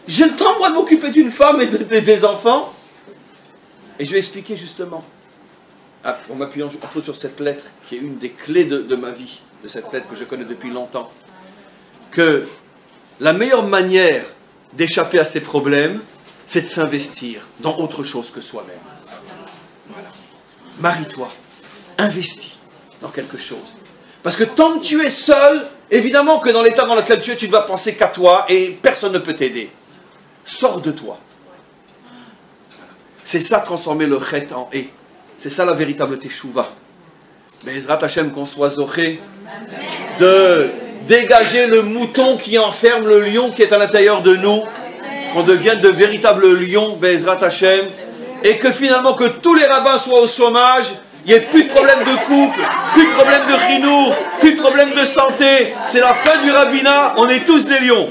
[SPEAKER 1] J'ai le temps, moi, de m'occuper d'une femme et des enfants. Et je vais expliquer justement, en m'appuyant sur cette lettre, qui est une des clés de ma vie, de cette lettre que je connais depuis longtemps, que la meilleure manière d'échapper à ces problèmes, c'est de s'investir dans autre chose que soi-même. Voilà. Marie-toi, investis dans quelque chose. Parce que tant que tu es seul, évidemment que dans l'état dans lequel tu es, tu ne vas penser qu'à toi et personne ne peut t'aider. Sors de toi. C'est ça, transformer le chet en hé. C'est ça la véritable teshuva. Mais Ezrat Hashem, qu'on soit zoché de dégager le mouton qui enferme le lion qui est à l'intérieur de nous, qu'on devienne de véritables lions, Ezrat Hashem, et que finalement que tous les rabbins soient au chômage, il n'y ait plus de problème de couple, plus de problème de chinour, plus de problème de santé. C'est la fin du rabbinat, on est tous des lions.